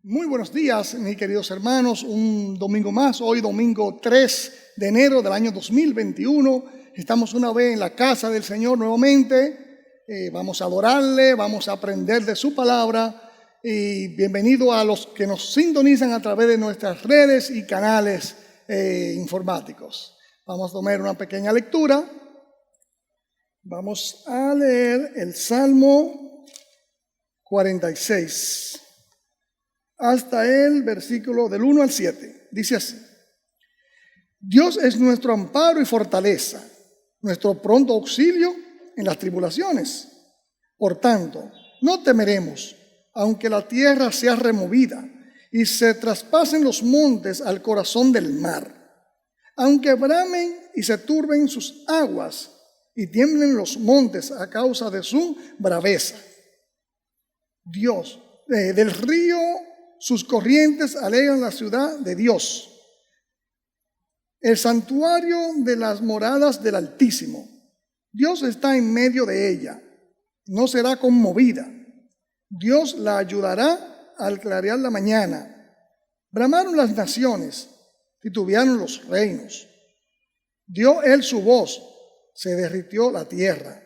Muy buenos días, mis queridos hermanos. Un domingo más, hoy domingo 3 de enero del año 2021. Estamos una vez en la casa del Señor nuevamente. Vamos a adorarle, vamos a aprender de su palabra. Y bienvenido a los que nos sintonizan a través de nuestras redes y canales informáticos. Vamos a tomar una pequeña lectura. Vamos a leer el Salmo 46. Hasta el versículo del 1 al 7. Dice así: Dios es nuestro amparo y fortaleza, nuestro pronto auxilio en las tribulaciones. Por tanto, no temeremos, aunque la tierra sea removida y se traspasen los montes al corazón del mar, aunque bramen y se turben sus aguas y tiemblen los montes a causa de su braveza. Dios, del río sus corrientes alegran la ciudad de Dios, el santuario de las moradas del Altísimo. Dios está en medio de ella, no será conmovida. Dios la ayudará al clarear la mañana. Bramaron las naciones, titubearon los reinos. Dio él su voz, se derritió la tierra.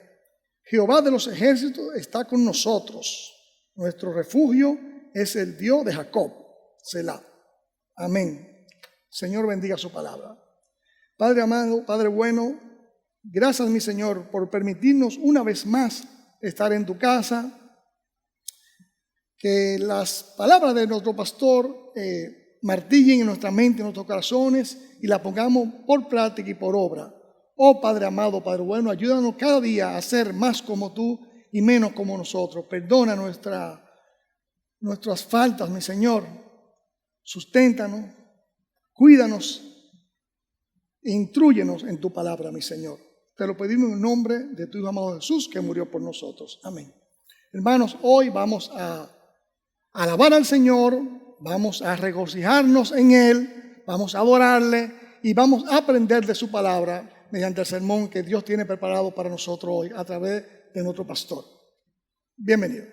Jehová de los ejércitos está con nosotros. Nuestro refugio es el Dios de Jacob. Selah. Amén. Señor, bendiga su palabra. Padre amado, Padre bueno, gracias, mi Señor, por permitirnos una vez más estar en tu casa. Que las palabras de nuestro pastor martillen en nuestra mente, en nuestros corazones, y las pongamos por práctica y por obra. Oh Padre amado, Padre bueno, ayúdanos cada día a ser más como tú y menos como nosotros. Perdona nuestras faltas, mi Señor. Susténtanos, cuídanos e intrúyenos en tu palabra, mi Señor. Te lo pedimos en el nombre de tu Hijo amado Jesús, que murió por nosotros. Amén. Hermanos, hoy vamos a alabar al Señor, vamos a regocijarnos en Él, vamos a adorarle y vamos a aprender de su palabra mediante el sermón que Dios tiene preparado para nosotros hoy a través de nuestro pastor. Bienvenido.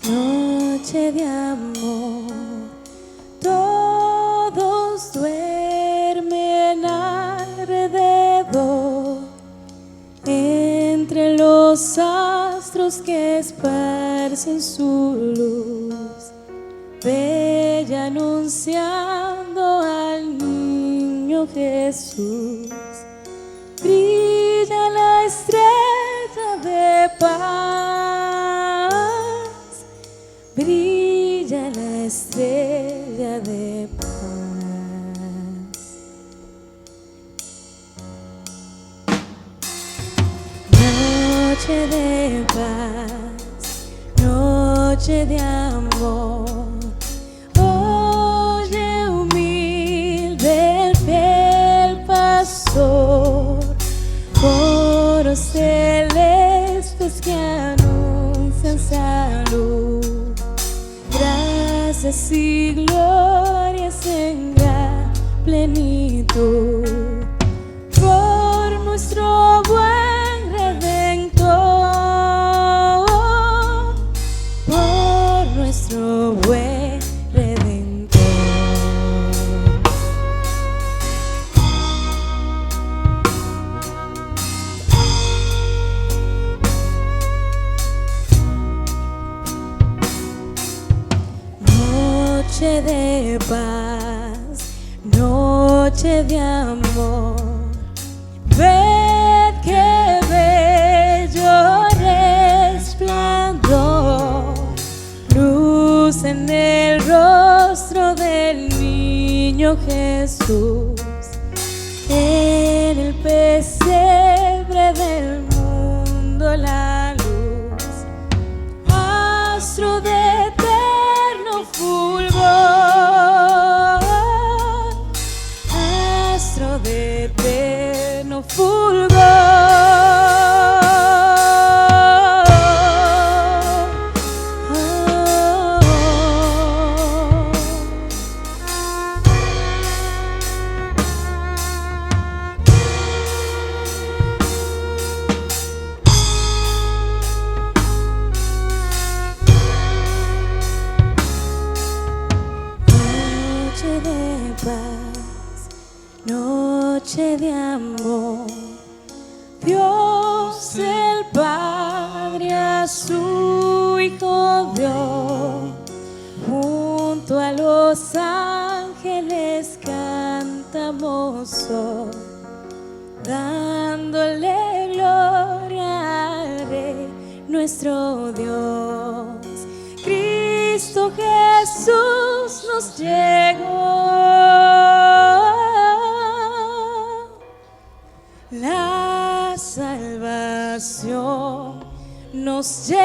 Noche de amor, todos duermen alrededor, entre los astros que esparcen su luz, bella anunciando al niño Jesús. Brilla la estrella de paz, brilla la estrella de paz. Noche de paz, noche de amor. Oye humilde el fiel pastor, coros celestes que anuncian salud, gracias y glorias en gran plenitud, por nuestro buen Redentor, por nuestro buen Redentor. Noche de paz, noche de amor. Ved qué bello resplandor, luz en el rostro del niño Jesús, en el pesebre del mundo la luz. de eterno fulgor. Noche de amor, Dios el Padre a su Hijo dio, junto a los ángeles cantamos hoy, dándole gloria al Rey nuestro Dios. Cristo Jesús nos llegó. La salvación nos llegó.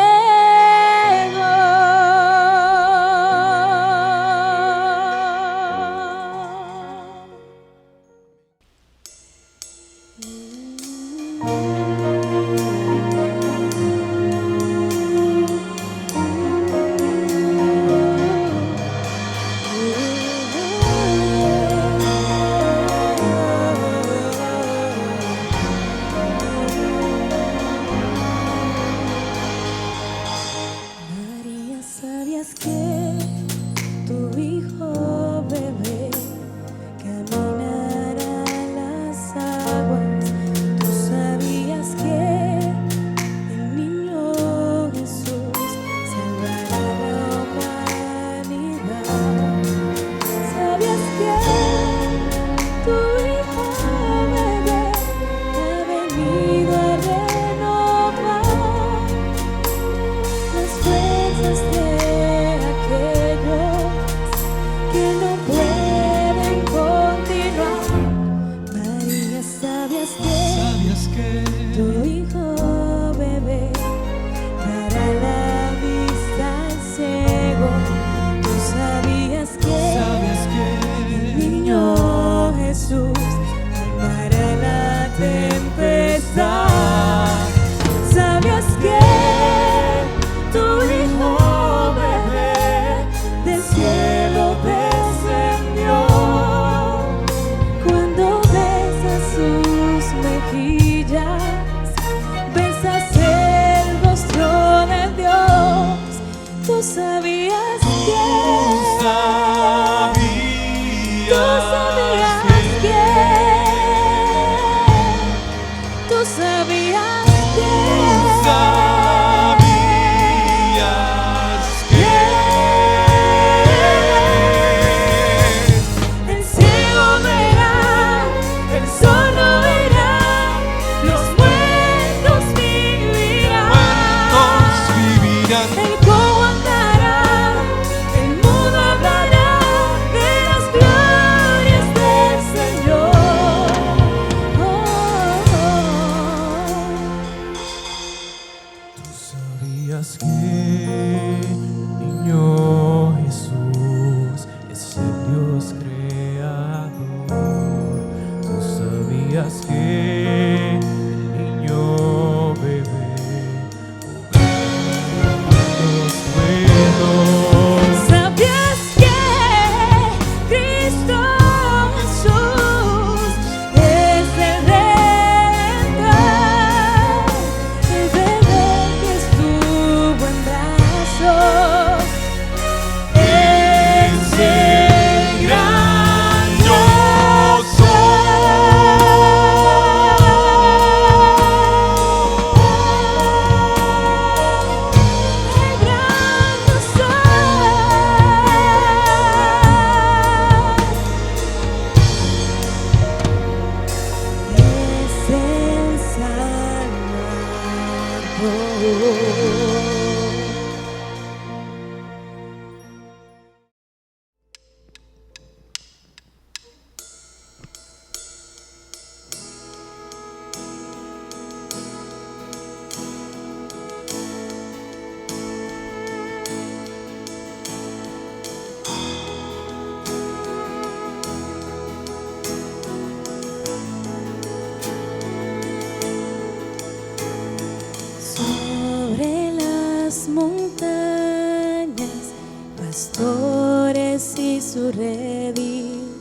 redil.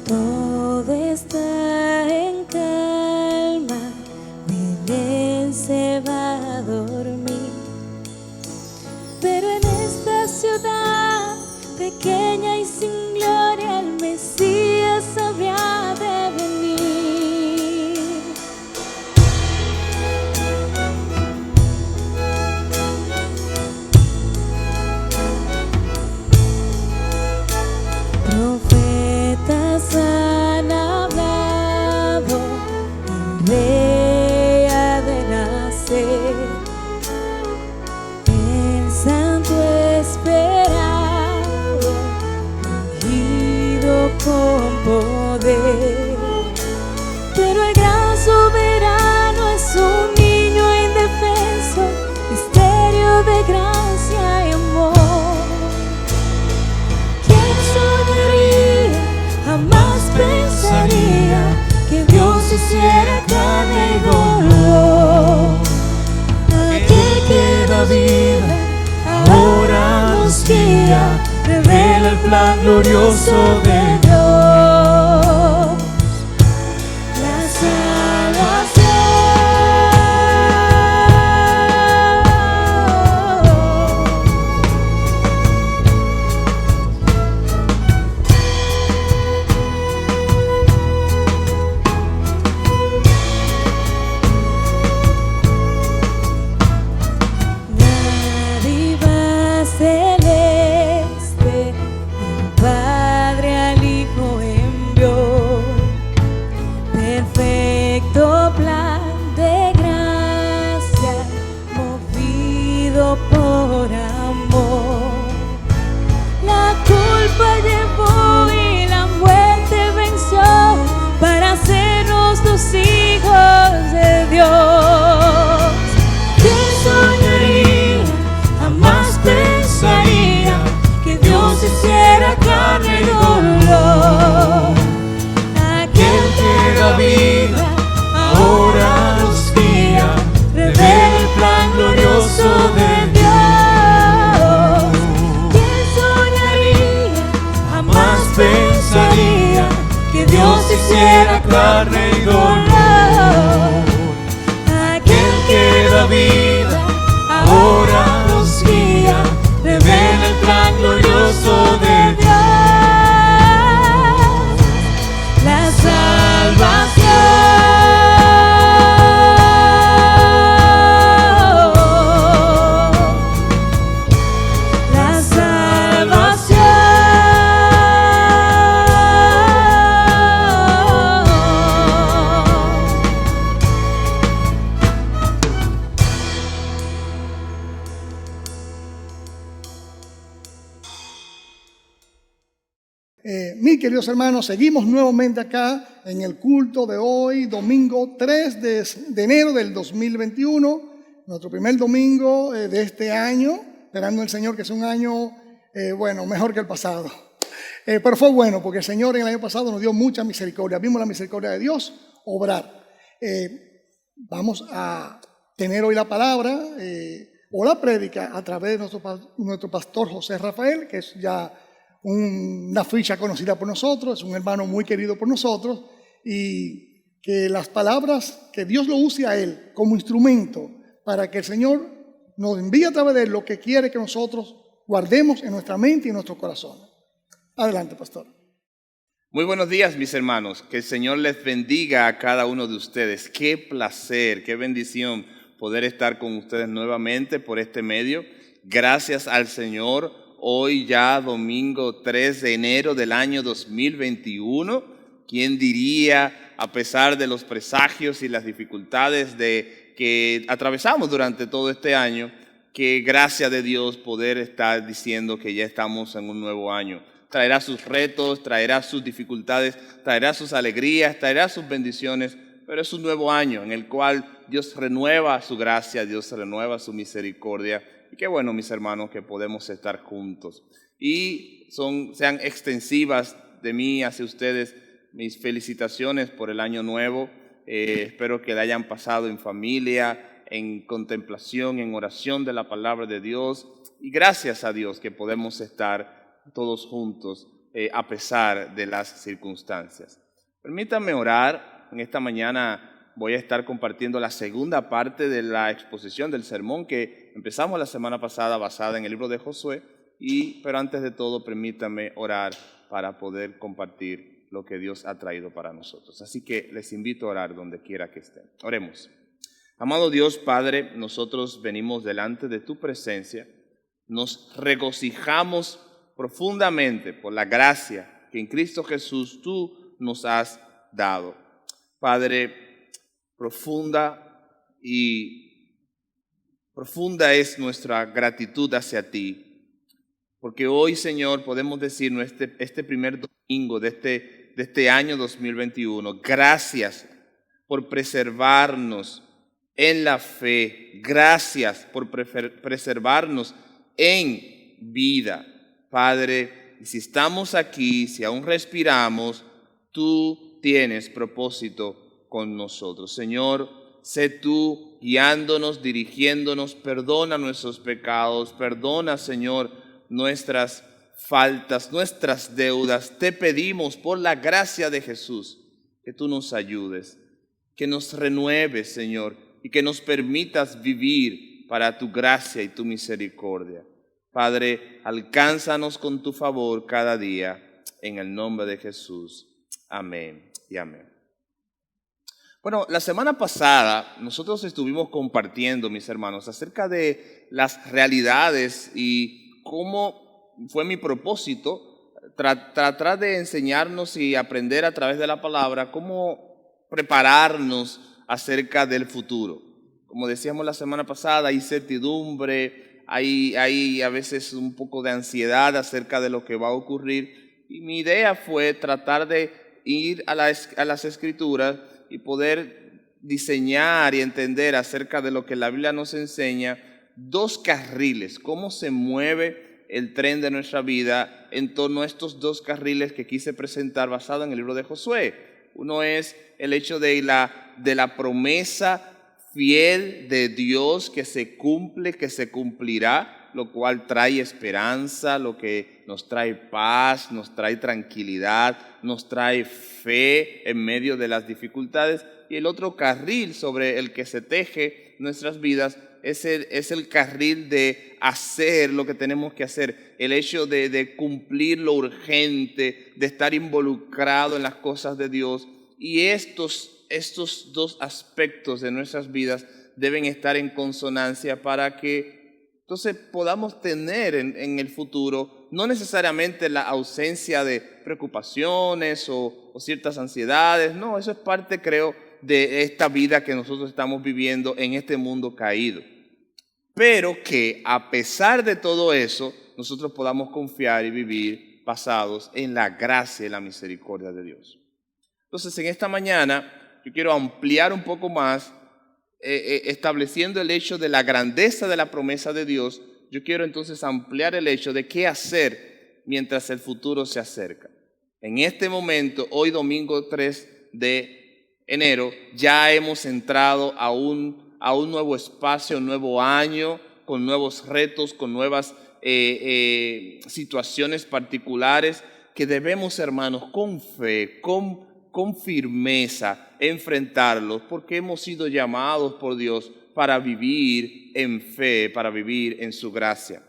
Todo está en calma, Belén se va a dormir. Pero en esta ciudad pequeña y sin gloria, el Mesías habría de venir. Profetas han hablado, el Rey ha de nacer, el Santo esperado, ungido con poder. Pero el gran soberano es un niño indefenso, misterio de gracia y amor. ¿Quién soñaría, jamás pensaría que Dios hiciera carne y dolor? Aquel que da vida ahora nos guía, revela el plan glorioso de Dios. La salvación. Dádiva celeste, el Padre al Hijo envió, perfecto plan de gracia, movido por amor. La culpa llevó y la muerte venció, para hacernos los hijos de Dios. ¿Quién soñaría, jamás pensaría que Dios hiciera carne y dolor? Aquel que da vida ahora nos guía, revela el plan glorioso de Dios. ¿Quién soñaría, jamás pensaría que Dios hiciera carne y dolor? Aquel que da vida ahora nos guía, revela el plan glorioso de Dios. La salvación. La salvación. Mis queridos hermanos, seguimos nuevamente acá en el culto de hoy, domingo 3 de enero del 2021, nuestro primer domingo de este año, esperando el Señor que sea un año, mejor que el pasado. Pero fue bueno porque el Señor en el año pasado nos dio mucha misericordia, vimos la misericordia de Dios obrar. Vamos a tener hoy la palabra o la prédica a través de nuestro pastor José Rafael, que es ya una ficha conocida por nosotros, es un hermano muy querido por nosotros, y que las palabras, que Dios lo use a él como instrumento para que el Señor nos envíe a través de él lo que quiere que nosotros guardemos en nuestra mente y en nuestro corazón. Adelante, pastor. Muy buenos días, mis hermanos. Que el Señor les bendiga a cada uno de ustedes. Qué placer, qué bendición poder estar con ustedes nuevamente por este medio. Gracias al Señor. Hoy ya domingo 3 de enero del año 2021. ¿Quién diría, a pesar de los presagios y las dificultades que atravesamos durante todo este año, que gracias de Dios poder estar diciendo que ya estamos en un nuevo año? Traerá sus retos, traerá sus dificultades, traerá sus alegrías, traerá sus bendiciones, pero es un nuevo año en el cual Dios renueva su gracia, Dios renueva su misericordia. Y qué bueno, mis hermanos, que podemos estar juntos. Y sean extensivas de mí hacia ustedes mis felicitaciones por el año nuevo. Espero que la hayan pasado en familia, en contemplación, en oración de la palabra de Dios. Y gracias a Dios que podemos estar todos juntos a pesar de las circunstancias. Permítanme orar. En esta mañana voy a estar compartiendo la segunda parte de la exposición del sermón que empezamos la semana pasada basada en el libro de Josué, pero antes de todo permítanme orar para poder compartir lo que Dios ha traído para nosotros. Así que les invito a orar donde quiera que estén. Oremos. Amado Dios Padre, nosotros venimos delante de tu presencia, nos regocijamos profundamente por la gracia que en Cristo Jesús tú nos has dado. Padre, profunda es nuestra gratitud hacia ti, porque hoy, Señor, podemos decir este primer domingo de este año 2021, gracias por preservarnos en la fe, gracias por preservarnos en vida. Padre, si estamos aquí, si aún respiramos, tú tienes propósito con nosotros. Señor, sé tú guiándonos, dirigiéndonos, perdona nuestros pecados, perdona, Señor, nuestras faltas, nuestras deudas. Te pedimos por la gracia de Jesús que tú nos ayudes, que nos renueves, Señor, y que nos permitas vivir para tu gracia y tu misericordia. Padre, alcánzanos con tu favor cada día, en el nombre de Jesús. Amén y amén. Bueno, la semana pasada nosotros estuvimos compartiendo, mis hermanos, acerca de las realidades y cómo fue mi propósito tratar de enseñarnos y aprender a través de la palabra cómo prepararnos acerca del futuro. Como decíamos la semana pasada, hay incertidumbre, hay a veces un poco de ansiedad acerca de lo que va a ocurrir. Y mi idea fue tratar de ir a las Escrituras y poder diseñar y entender acerca de lo que la Biblia nos enseña, dos carriles, cómo se mueve el tren de nuestra vida en torno a estos dos carriles que quise presentar basado en el libro de Josué. Uno es el hecho de la promesa fiel de Dios que se cumple, que se cumplirá, lo cual trae esperanza, lo que nos trae paz, nos trae tranquilidad, nos trae fe en medio de las dificultades. Y el otro carril sobre el que se teje nuestras vidas es el carril de hacer lo que tenemos que hacer, el hecho de cumplir lo urgente, de estar involucrado en las cosas de Dios. Y estos dos aspectos de nuestras vidas deben estar en consonancia para que entonces podamos tener en el futuro no necesariamente la ausencia de preocupaciones o ciertas ansiedades. No, eso es parte, creo, de esta vida que nosotros estamos viviendo en este mundo caído. Pero que a pesar de todo eso, nosotros podamos confiar y vivir basados en la gracia y la misericordia de Dios. Entonces, en esta mañana yo quiero ampliar un poco más, estableciendo el hecho de la grandeza de la promesa de Dios. Yo quiero entonces ampliar el hecho de qué hacer mientras el futuro se acerca. En este momento, hoy domingo 3 de enero, ya hemos entrado a un nuevo espacio, un nuevo año, con nuevos retos, con nuevas situaciones particulares que debemos, hermanos, con fe, con firmeza, enfrentarlos, porque hemos sido llamados por Dios para vivir en fe, para vivir en su gracia.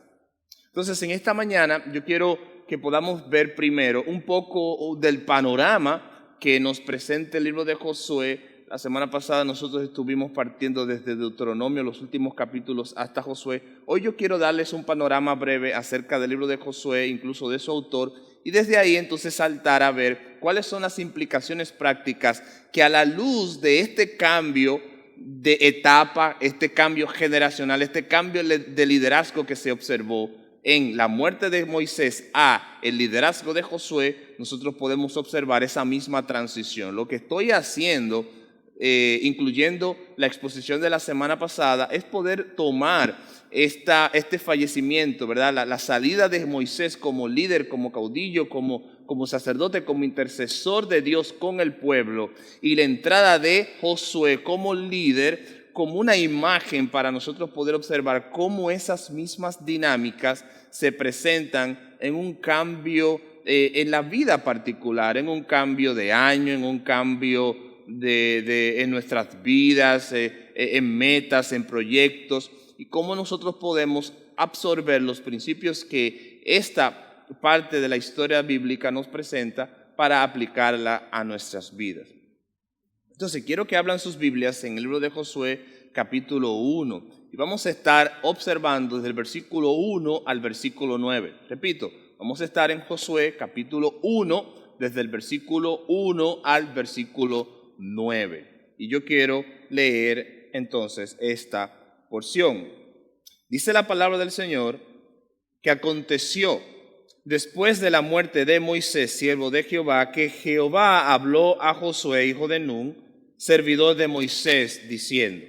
Entonces, en esta mañana yo quiero que podamos ver primero un poco del panorama que nos presenta el libro de Josué. La semana pasada nosotros estuvimos partiendo desde Deuteronomio, los últimos capítulos, hasta Josué. Hoy yo quiero darles un panorama breve acerca del libro de Josué, incluso de su autor, y desde ahí entonces saltar a ver cuáles son las implicaciones prácticas que a la luz de este cambio de etapa, este cambio generacional, este cambio de liderazgo que se observó en la muerte de Moisés a el liderazgo de Josué, nosotros podemos observar esa misma transición. Lo que estoy haciendo, incluyendo la exposición de la semana pasada, es poder tomar este fallecimiento, ¿verdad? La salida de Moisés como líder, como caudillo, como sacerdote, como intercesor de Dios con el pueblo, y la entrada de Josué como líder, como una imagen para nosotros poder observar cómo esas mismas dinámicas se presentan en un cambio en la vida particular, en un cambio de año, en un cambio en nuestras vidas, en metas, en proyectos, y cómo nosotros podemos absorber los principios que esta parte de la historia bíblica nos presenta para aplicarla a nuestras vidas. Entonces, quiero que abran sus Biblias en el libro de Josué, capítulo 1, y vamos a estar observando desde el versículo 1 al versículo 9. Repito, vamos a estar en Josué, capítulo 1, desde el versículo 1 al versículo 9. Y yo quiero leer entonces esta porción. Dice la palabra del Señor que aconteció después de la muerte de Moisés, siervo de Jehová, que Jehová habló a Josué, hijo de Nun, servidor de Moisés, diciendo: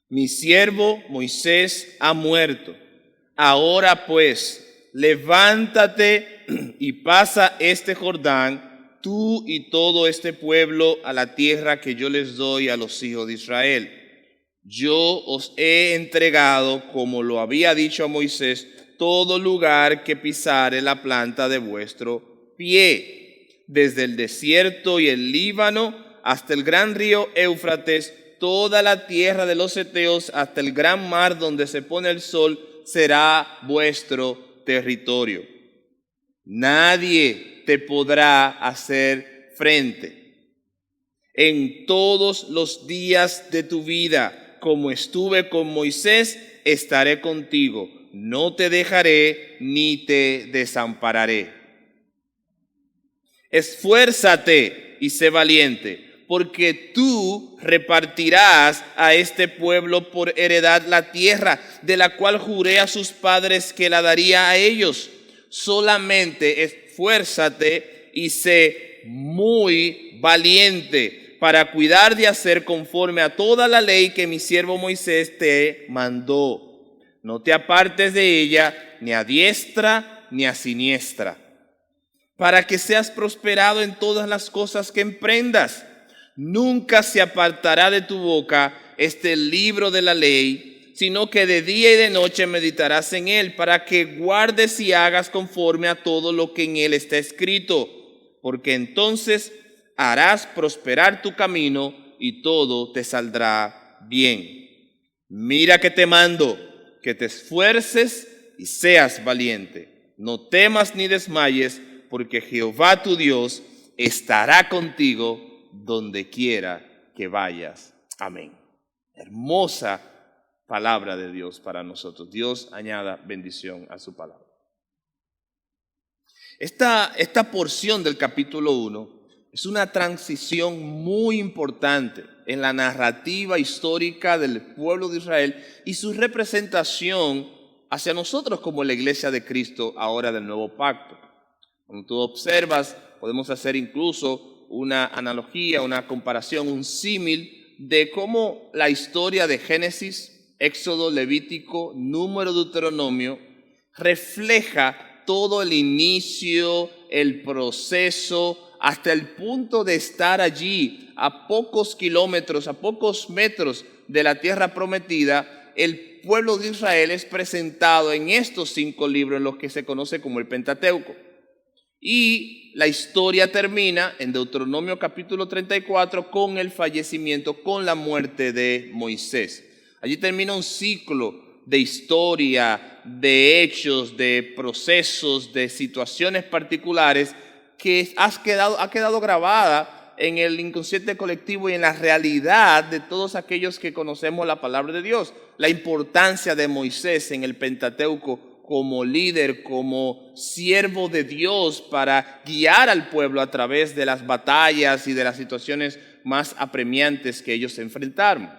mi siervo Moisés ha muerto. Ahora pues, levántate y pasa este Jordán, tú y todo este pueblo, a la tierra que yo les doy a los hijos de Israel. Yo os he entregado, como lo había dicho a Moisés, todo lugar que pisare la planta de vuestro pie, desde el desierto y el Líbano hasta el gran río Éufrates, toda la tierra de los heteos hasta el gran mar donde se pone el sol será vuestro territorio. Nadie te podrá hacer frente en todos los días de tu vida. Como estuve con Moisés, estaré contigo. No te dejaré ni te desampararé. Esfuérzate y sé valiente, porque tú repartirás a este pueblo por heredad la tierra, de la cual juré a sus padres que la daría a ellos. Solamente esfuérzate y sé muy valiente para cuidar de hacer conforme a toda la ley que mi siervo Moisés te mandó. No te apartes de ella, ni a diestra ni a siniestra, para que seas prosperado en todas las cosas que emprendas. Nunca se apartará de tu boca este libro de la ley, sino que de día y de noche meditarás en él, para que guardes y hagas conforme a todo lo que en él está escrito, porque entonces harás prosperar tu camino y todo te saldrá bien. Mira que te mando, que te esfuerces y seas valiente. No temas ni desmayes, porque Jehová tu Dios estará contigo donde quiera que vayas. Amén. Hermosa palabra de Dios para nosotros. Dios añada bendición a su palabra. Esta porción del capítulo 1 es una transición muy importante en la narrativa histórica del pueblo de Israel y su representación hacia nosotros como la iglesia de Cristo ahora del nuevo pacto. Cuando tú observas, podemos hacer incluso una analogía, una comparación, un símil de cómo la historia de Génesis, Éxodo, Levítico, Número, Deuteronomio refleja todo el inicio, el proceso, hasta el punto de estar allí a pocos kilómetros, a pocos metros de la tierra prometida. El pueblo de Israel es presentado en estos 5 libros, en los que se conoce como el Pentateuco. Y la historia termina en Deuteronomio capítulo 34 con el fallecimiento, con la muerte de Moisés. Allí termina un ciclo de historia, de hechos, de procesos, de situaciones particulares que ha quedado grabada en el inconsciente colectivo y en la realidad de todos aquellos que conocemos la palabra de Dios. La importancia de Moisés en el Pentateuco como líder, como siervo de Dios para guiar al pueblo a través de las batallas y de las situaciones más apremiantes que ellos se enfrentaron.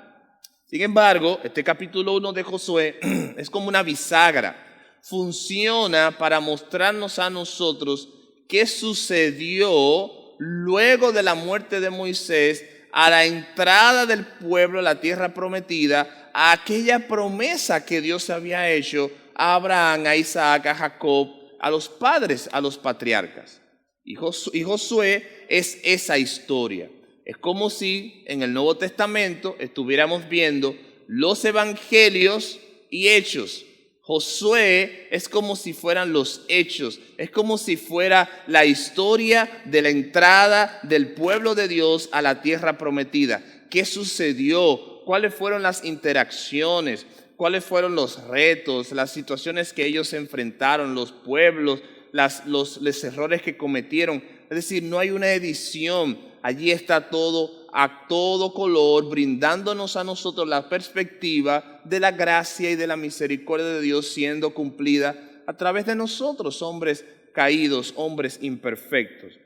Sin embargo, este capítulo 1 de Josué es como una bisagra. Funciona para mostrarnos a nosotros qué sucedió luego de la muerte de Moisés, a la entrada del pueblo a la tierra prometida, a aquella promesa que Dios había hecho a Abraham, a Isaac, a Jacob, a los padres, a los patriarcas. Y Josué es esa historia. Es como si en el Nuevo Testamento estuviéramos viendo los evangelios y hechos, Josué es como si fueran los hechos, es como si fuera la historia de la entrada del pueblo de Dios a la tierra prometida. ¿Qué sucedió? ¿Cuáles fueron las interacciones? ¿Cuáles fueron los retos, las situaciones que ellos enfrentaron, los pueblos, los errores que cometieron? Es decir, no hay una edición, allí está todo a todo color, brindándonos a nosotros la perspectiva de la gracia y de la misericordia de Dios siendo cumplida a través de nosotros, hombres caídos, hombres imperfectos.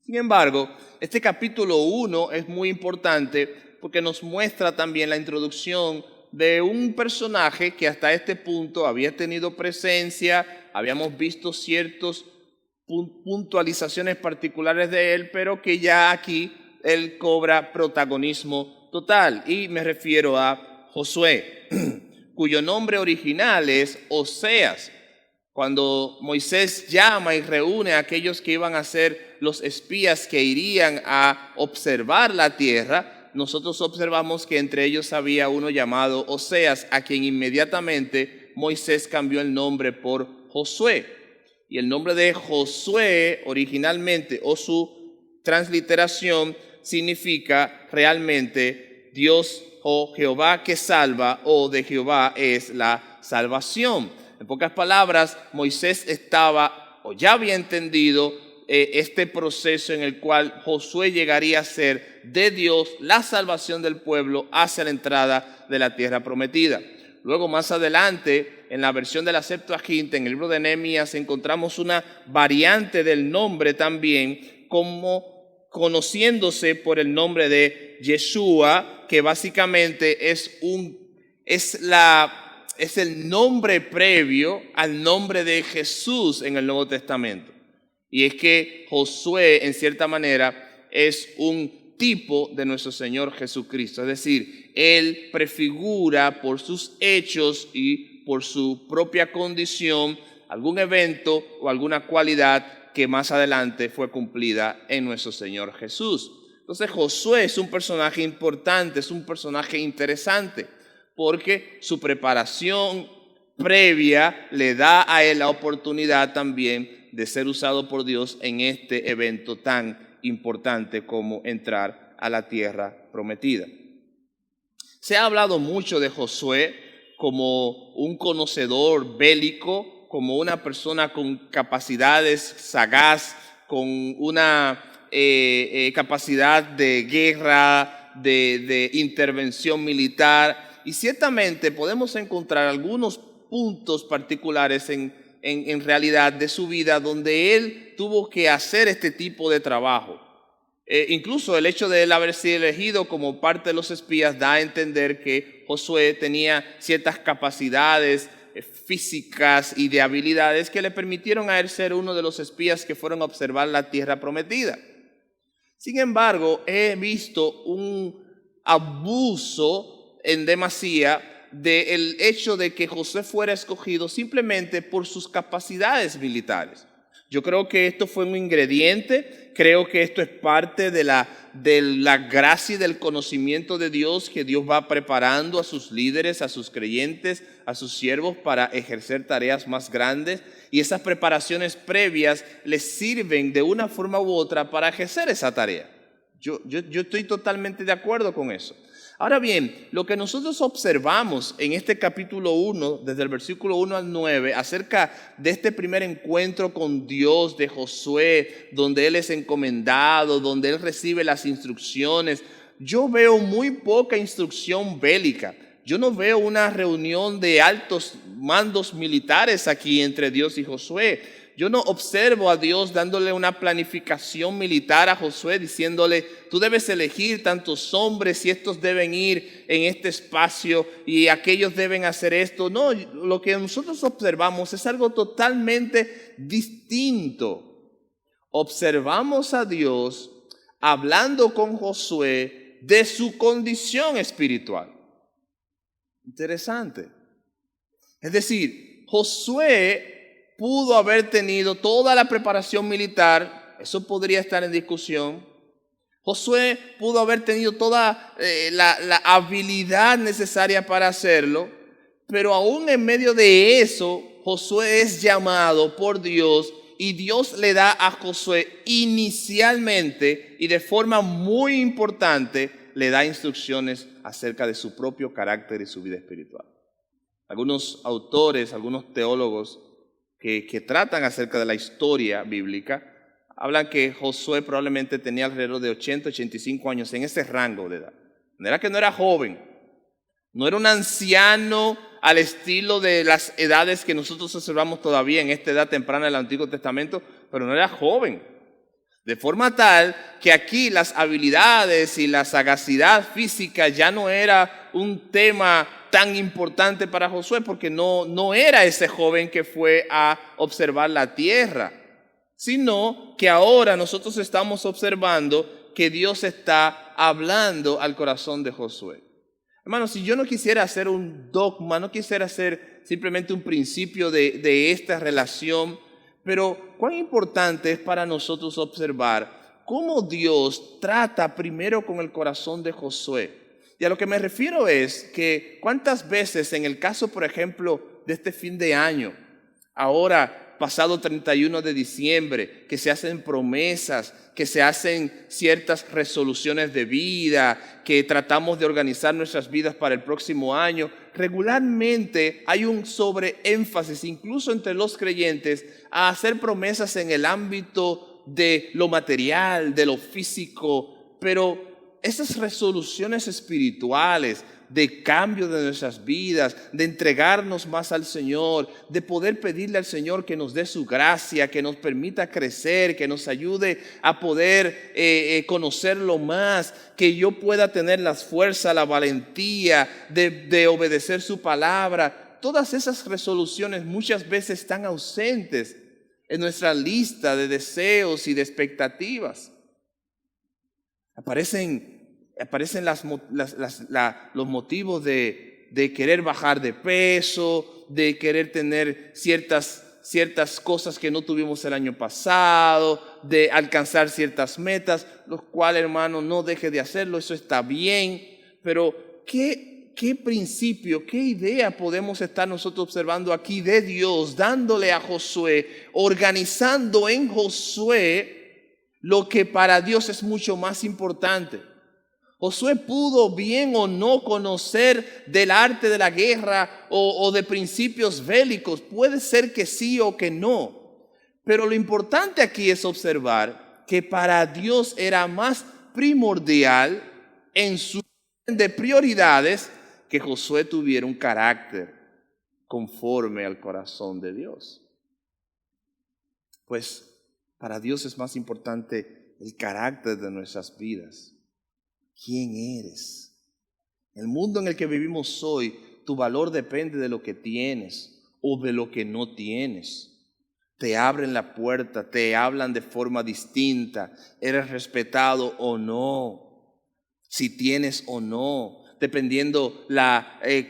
Sin embargo, este capítulo 1 es muy importante porque nos muestra también la introducción de un personaje que hasta este punto había tenido presencia, habíamos visto ciertas puntualizaciones particulares de él, pero que ya aquí él cobra protagonismo total. Y me refiero a Josué, cuyo nombre original es Oseas. Cuando Moisés llama y reúne a aquellos que iban a ser los espías que irían a observar la tierra, nosotros observamos que entre ellos había uno llamado Oseas, a quien inmediatamente Moisés cambió el nombre por Josué. Y el nombre de Josué originalmente, o su transliteración, significa realmente Dios o Jehová que salva, o de Jehová es la salvación. En pocas palabras, Moisés estaba o ya había entendido este proceso en el cual Josué llegaría a ser de Dios la salvación del pueblo hacia la entrada de la tierra prometida. Luego, más adelante, en la versión de la Septuaginta, en el libro de Nehemías, encontramos una variante del nombre también, como conociéndose por el nombre de Yeshua, que básicamente es el nombre previo al nombre de Jesús en el Nuevo Testamento. Y es que Josué, en cierta manera, es un tipo de nuestro Señor Jesucristo. Es decir, Él prefigura por sus hechos y por su propia condición algún evento o alguna cualidad que más adelante fue cumplida en nuestro Señor Jesús. Entonces Josué es un personaje importante, es un personaje interesante, porque su preparación previa le da a él la oportunidad también de ser usado por Dios en este evento tan importante como entrar a la tierra prometida. Se ha hablado mucho de Josué como un conocedor bélico, como una persona con capacidades sagaz, con una capacidad de guerra, de intervención militar. Y ciertamente podemos encontrar algunos puntos particulares en realidad de su vida donde él tuvo que hacer este tipo de trabajo. Incluso el hecho de él haber sido elegido como parte de los espías da a entender que Josué tenía ciertas capacidades físicas y de habilidades que le permitieron a él ser uno de los espías que fueron a observar la tierra prometida. Sin embargo, he visto un abuso en demasía del hecho de que Josué fuera escogido simplemente por sus capacidades militares. Yo creo que esto fue un ingrediente, creo que esto es parte de la gracia y del conocimiento de Dios que Dios va preparando a sus líderes, a sus creyentes, a sus siervos para ejercer tareas más grandes, y esas preparaciones previas les sirven de una forma u otra para ejercer esa tarea. Yo estoy totalmente de acuerdo con eso. Ahora bien, lo que nosotros observamos en este capítulo 1, desde el versículo 1 al 9, acerca de este primer encuentro con Dios de Josué, donde él es encomendado, donde él recibe las instrucciones, yo veo muy poca instrucción bélica. Yo no veo una reunión de altos mandos militares aquí entre Dios y Josué. Yo no observo a Dios dándole una planificación militar a Josué, diciéndole, tú debes elegir tantos hombres y estos deben ir en este espacio y aquellos deben hacer esto. No, lo que nosotros observamos es algo totalmente distinto. Observamos a Dios hablando con Josué de su condición espiritual. Interesante. Es decir, Josué pudo haber tenido toda la preparación militar, eso podría estar en discusión. Josué pudo haber tenido toda la habilidad necesaria para hacerlo, Pero aún en medio de eso, Josué es llamado por Dios y Dios le da a Josué inicialmente y de forma muy importante, le da instrucciones acerca de su propio carácter y su vida espiritual. Algunos autores, algunos teólogos que tratan acerca de la historia bíblica, hablan que Josué probablemente tenía alrededor de 80, 85 años en ese rango de edad. No era joven, no era un anciano al estilo de las edades que nosotros observamos todavía en esta edad temprana del Antiguo Testamento, pero no era joven. De forma tal que aquí las habilidades y la sagacidad física ya no era un tema tan importante para Josué, porque no era ese joven que fue a observar la tierra, sino que ahora nosotros estamos observando que Dios está hablando al corazón de Josué. Hermanos, si yo no quisiera hacer un dogma, no quisiera hacer simplemente un principio de esta relación, pero cuán importante es para nosotros observar cómo Dios trata primero con el corazón de Josué. Y a lo que me refiero es que cuántas veces en el caso, por ejemplo, de este fin de año, ahora pasado 31 de diciembre, que se hacen promesas, que se hacen ciertas resoluciones de vida, que tratamos de organizar nuestras vidas para el próximo año, regularmente hay un sobreénfasis, incluso entre los creyentes, a hacer promesas en el ámbito de lo material, de lo físico, pero esas resoluciones espirituales de cambio de nuestras vidas, de entregarnos más al Señor, de poder pedirle al Señor que nos dé su gracia, que nos permita crecer, que nos ayude a poder conocerlo más, que yo pueda tener las fuerzas, la valentía de obedecer su palabra. Todas esas resoluciones muchas veces están ausentes en nuestra lista de deseos y de expectativas. Aparecen los motivos de querer bajar de peso, de querer tener ciertas cosas que no tuvimos el año pasado, de alcanzar ciertas metas, los cuales, hermano, no deje de hacerlo, eso está bien, pero ¿qué principio, qué idea podemos estar nosotros observando aquí de Dios, dándole a Josué, organizando en Josué lo que para Dios es mucho más importante? Josué pudo bien o no conocer del arte de la guerra o de principios bélicos. Puede ser que sí o que no. Pero lo importante aquí es observar que para Dios era más primordial en su orden de prioridades que Josué tuviera un carácter conforme al corazón de Dios. Pues para Dios es más importante el carácter de nuestras vidas. ¿Quién eres? El mundo en el que vivimos hoy, tu valor depende de lo que tienes o de lo que no tienes. Te abren la puerta, te hablan de forma distinta, eres respetado o no, si tienes o no, dependiendo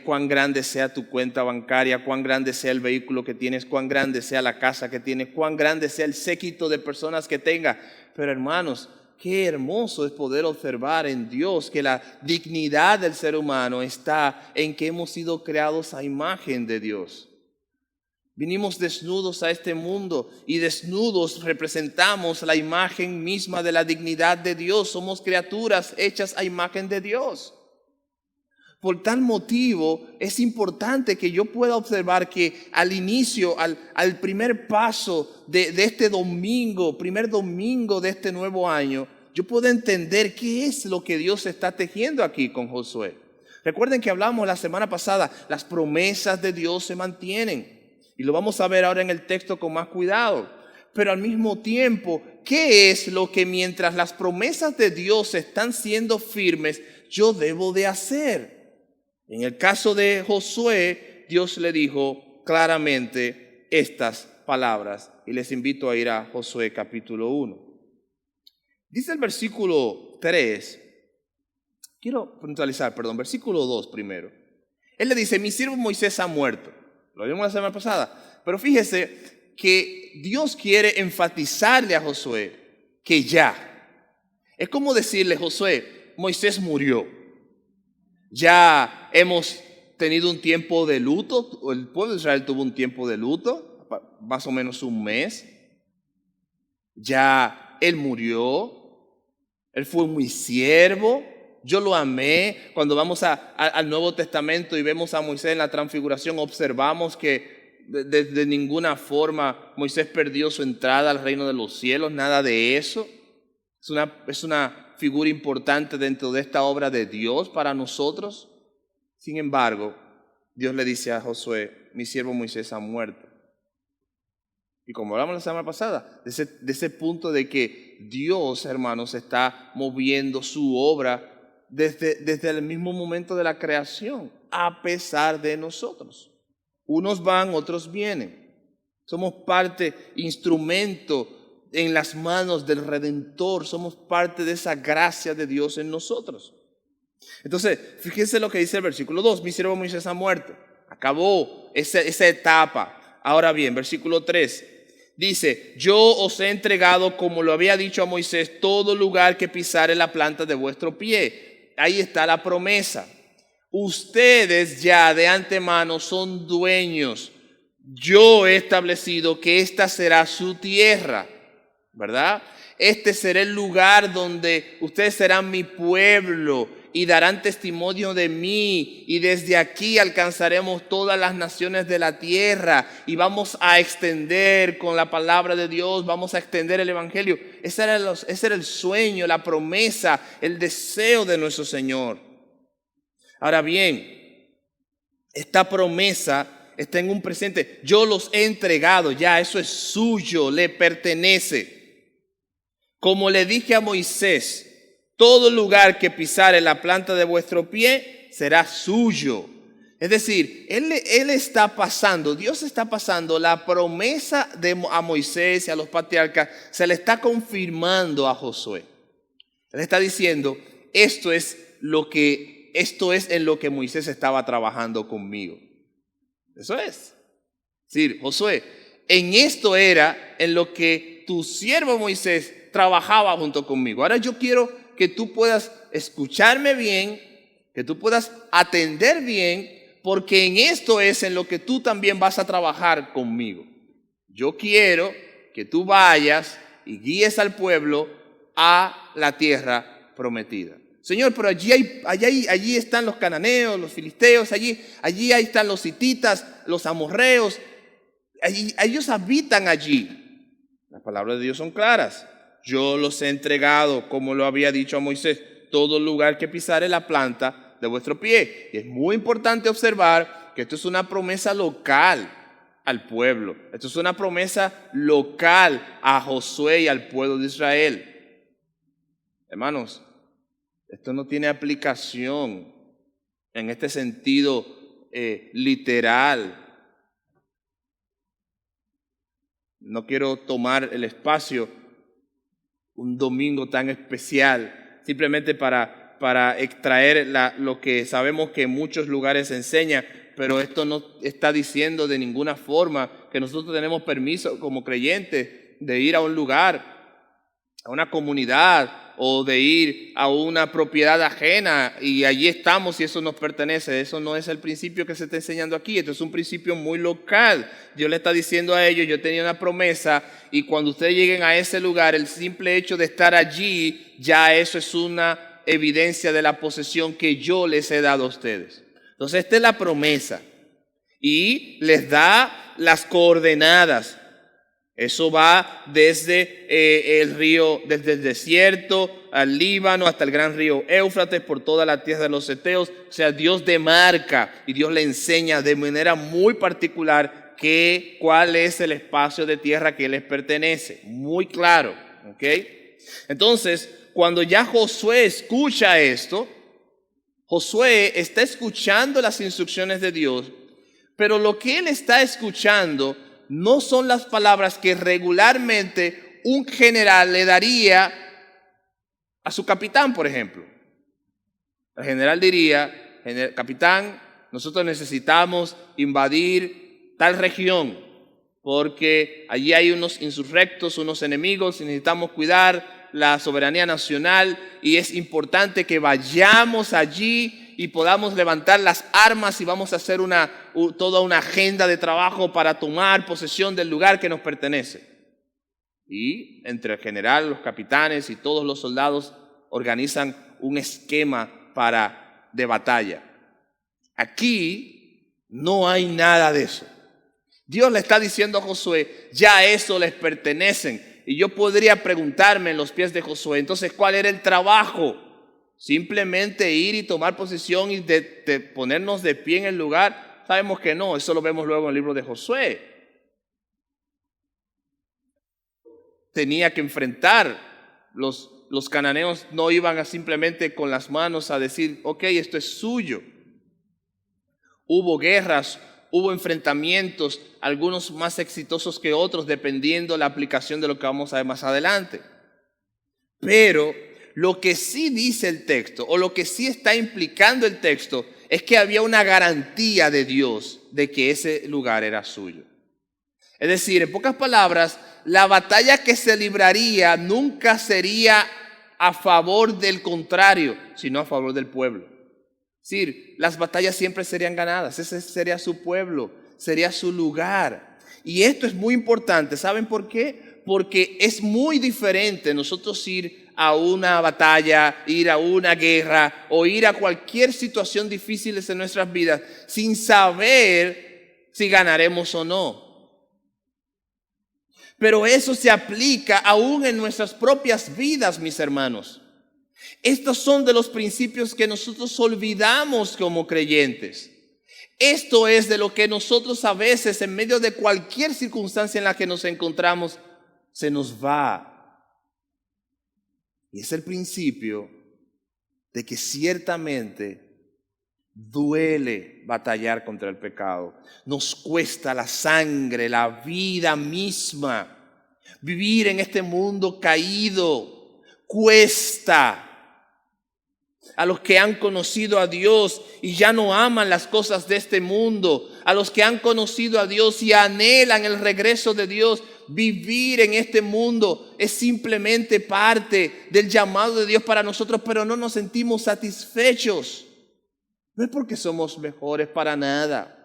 cuán grande sea tu cuenta bancaria, cuán grande sea el vehículo que tienes, cuán grande sea la casa que tienes, cuán grande sea el séquito de personas que tengas. Pero hermanos, qué hermoso es poder observar en Dios que la dignidad del ser humano está en que hemos sido creados a imagen de Dios. Vinimos desnudos a este mundo y desnudos representamos la imagen misma de la dignidad de Dios. Somos criaturas hechas a imagen de Dios. Por tal motivo es importante que yo pueda observar que al inicio, al primer paso de este domingo, primer domingo de este nuevo año, yo puedo entender qué es lo que Dios está tejiendo aquí con Josué. Recuerden que hablamos la semana pasada, las promesas de Dios se mantienen. Y lo vamos a ver ahora en el texto con más cuidado. Pero al mismo tiempo, ¿qué es lo que mientras las promesas de Dios están siendo firmes, yo debo de hacer? En el caso de Josué, Dios le dijo claramente estas palabras. Y les invito a ir a Josué capítulo 1. Dice el versículo 3. Versículo 2 primero. Él le dice, mi siervo Moisés ha muerto. Lo vimos la semana pasada. Pero fíjese que Dios quiere enfatizarle a Josué que ya. Es como decirle, Josué, Moisés murió. Ya hemos tenido un tiempo de luto. El pueblo de Israel tuvo un tiempo de luto, más o menos un mes. Ya él murió, él fue muy siervo, yo lo amé. Cuando vamos al Nuevo Testamento y vemos a Moisés en la transfiguración, observamos que de ninguna forma Moisés perdió su entrada al reino de los cielos, nada de eso. Es una figura importante dentro de esta obra de Dios para nosotros. Sin embargo, Dios le dice a Josué: mi siervo Moisés ha muerto. Y como hablamos la semana pasada, de ese punto de que Dios, hermanos, está moviendo su obra desde el mismo momento de la creación, a pesar de nosotros. Unos van, otros vienen. Somos parte, instrumento en las manos del Redentor. Somos parte de esa gracia de Dios en nosotros. Entonces, fíjense lo que dice el versículo 2. Mi siervo Moisés ha muerto. Acabó esa etapa. Ahora bien, versículo 3. Dice: yo os he entregado, como lo había dicho a Moisés, todo lugar que pisare la planta de vuestro pie. Ahí está la promesa. Ustedes ya de antemano son dueños. Yo he establecido que esta será su tierra, ¿verdad? Este será el lugar donde ustedes serán mi pueblo y darán testimonio de mí, y desde aquí alcanzaremos todas las naciones de la tierra y vamos a extender con la palabra de Dios, vamos a extender el evangelio. Ese era el sueño, la promesa, el deseo de nuestro Señor. Ahora bien, esta promesa está en un presente. Yo los he entregado, ya eso es suyo, le pertenece. Como le dije a Moisés: todo lugar que pisare la planta de vuestro pie será suyo. Es decir, Él está pasando, Dios está pasando la promesa a Moisés y a los patriarcas, se le está confirmando a Josué. Él está diciendo: esto es en lo que Moisés estaba trabajando conmigo. Eso es. Es decir, Josué, en esto era en lo que tu siervo Moisés trabajaba junto conmigo. Ahora yo quiero que tú puedas escucharme bien, que tú puedas atender bien, porque en esto es en lo que tú también vas a trabajar conmigo. Yo quiero que tú vayas y guíes al pueblo a la tierra prometida. Señor, pero allí están los cananeos, los filisteos, allí están los hititas, los amorreos, ellos habitan allí. Las palabras de Dios son claras. Yo los he entregado, como lo había dicho a Moisés, todo lugar que pisare la planta de vuestro pie. Y es muy importante observar que esto es una promesa local al pueblo. Esto es una promesa local a Josué y al pueblo de Israel. Hermanos, esto no tiene aplicación en este sentido literal. No quiero tomar el espacio un domingo tan especial simplemente para extraer lo que sabemos que en muchos lugares se enseña, pero esto no está diciendo de ninguna forma que nosotros tenemos permiso como creyentes de ir a un lugar, a una comunidad, o de ir a una propiedad ajena y allí estamos y eso nos pertenece. Eso no es el principio que se está enseñando aquí. Esto es un principio muy local. Dios le está diciendo a ellos: yo tenía una promesa y cuando ustedes lleguen a ese lugar, el simple hecho de estar allí, ya eso es una evidencia de la posesión que yo les he dado a ustedes. Entonces esta es la promesa y les da las coordenadas. Eso va desde el río, desde el desierto al Líbano hasta el gran río Éufrates, por toda la tierra de los heteos. O sea, Dios demarca y Dios le enseña de manera muy particular cuál es el espacio de tierra que les pertenece. Muy claro, ¿ok? Entonces, cuando ya Josué escucha esto, Josué está escuchando las instrucciones de Dios, pero lo que él está escuchando no son las palabras que regularmente un general le daría a su capitán, por ejemplo. El general diría: capitán, nosotros necesitamos invadir tal región porque allí hay unos insurrectos, unos enemigos y necesitamos cuidar la soberanía nacional y es importante que vayamos allí y podamos levantar las armas y vamos a hacer toda una agenda de trabajo para tomar posesión del lugar que nos pertenece. Y entre el general, los capitanes y todos los soldados organizan un esquema de batalla. Aquí no hay nada de eso. Dios le está diciendo a Josué, ya eso les pertenecen. Y yo podría preguntarme en los pies de Josué, entonces, ¿cuál era el trabajo? Simplemente ir y tomar posesión y de ponernos de pie en el lugar. Sabemos que no, eso lo vemos luego en el libro de Josué. Tenía que enfrentar, los cananeos no iban simplemente con las manos a decir, ok, esto es suyo. Hubo guerras, hubo enfrentamientos, algunos más exitosos que otros, dependiendo la aplicación de lo que vamos a ver más adelante. Pero lo que sí dice el texto, o lo que sí está implicando el texto, es que había una garantía de Dios de que ese lugar era suyo. Es decir, en pocas palabras, la batalla que se libraría nunca sería a favor del contrario, sino a favor del pueblo. Es decir, las batallas siempre serían ganadas. Ese sería su pueblo, sería su lugar. Y esto es muy importante. ¿Saben por qué? Porque es muy diferente nosotros ir a una batalla, ir a una guerra o ir a cualquier situación difícil en nuestras vidas sin saber si ganaremos o no. Pero eso se aplica aún en nuestras propias vidas, mis hermanos. Estos son de los principios que nosotros olvidamos como creyentes. Esto es de lo que nosotros a veces, en medio de cualquier circunstancia en la que nos encontramos, se nos va. Y es el principio de que ciertamente duele batallar contra el pecado. Nos cuesta la sangre, la vida misma. Vivir en este mundo caído cuesta. A los que han conocido a Dios y ya no aman las cosas de este mundo, a los que han conocido a Dios y anhelan el regreso de Dios, vivir en este mundo es simplemente parte del llamado de Dios para nosotros, pero no nos sentimos satisfechos. No es porque somos mejores para nada.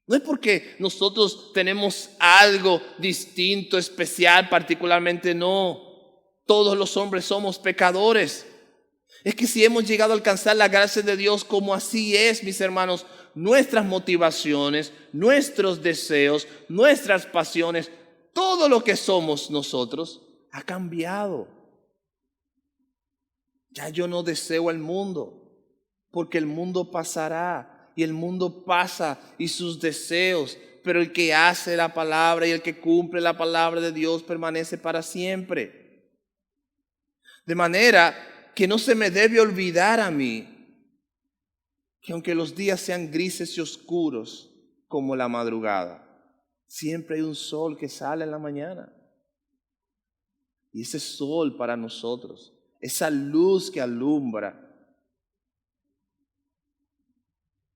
No es porque nosotros tenemos algo distinto, especial, particularmente no. Todos los hombres somos pecadores. Es que si hemos llegado a alcanzar la gracia de Dios, como así es, mis hermanos, nuestras motivaciones, nuestros deseos, nuestras pasiones, todo lo que somos nosotros ha cambiado. Ya yo no deseo el mundo, porque el mundo pasará y el mundo pasa y sus deseos, pero el que hace la palabra y el que cumple la palabra de Dios permanece para siempre. De manera que no se me debe olvidar a mí que aunque los días sean grises y oscuros como la madrugada, siempre hay un sol que sale en la mañana. Y ese sol para nosotros, esa luz que alumbra,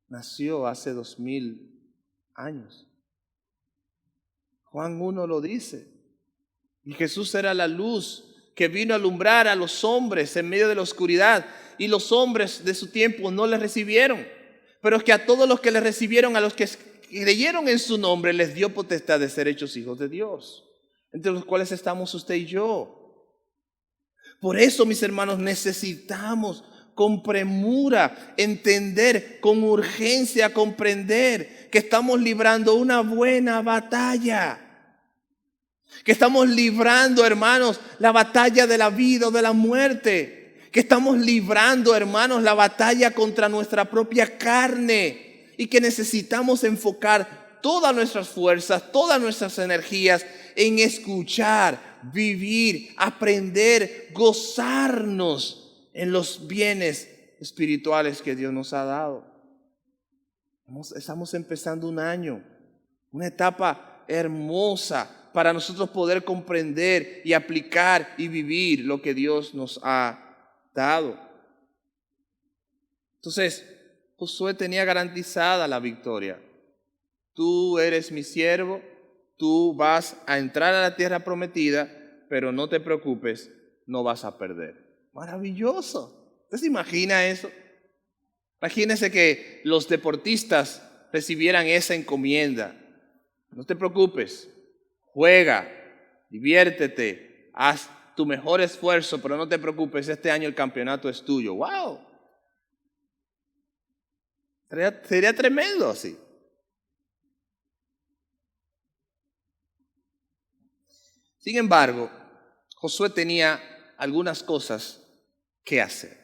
nació hace 2000 años. Juan 1 lo dice. Y Jesús era la luz que vino a alumbrar a los hombres en medio de la oscuridad. Y los hombres de su tiempo no le recibieron. Pero es que a todos los que le recibieron, a los que creyeron en su nombre, les dio potestad de ser hechos hijos de Dios. Entre los cuales estamos usted y yo. Por eso, mis hermanos, necesitamos con premura entender, con urgencia comprender que estamos librando una buena batalla. Que estamos librando, hermanos, la batalla de la vida o de la muerte. Que estamos librando, hermanos, la batalla contra nuestra propia carne. Y que necesitamos enfocar todas nuestras fuerzas, todas nuestras energías en escuchar, vivir, aprender, gozarnos en los bienes espirituales que Dios nos ha dado. Estamos empezando un año, una etapa hermosa para nosotros poder comprender y aplicar y vivir lo que Dios nos ha dado. Entonces, Josué tenía garantizada la victoria. Tú eres mi siervo, tú vas a entrar a la tierra prometida, pero no te preocupes, no vas a perder. Maravilloso. ¿Usted se imagina eso? Imagínense que los deportistas recibieran esa encomienda. No te preocupes, juega, diviértete, haz tu mejor esfuerzo, pero no te preocupes, este año el campeonato es tuyo. ¡Wow! Sería tremendo así. Sin embargo, Josué tenía algunas cosas que hacer.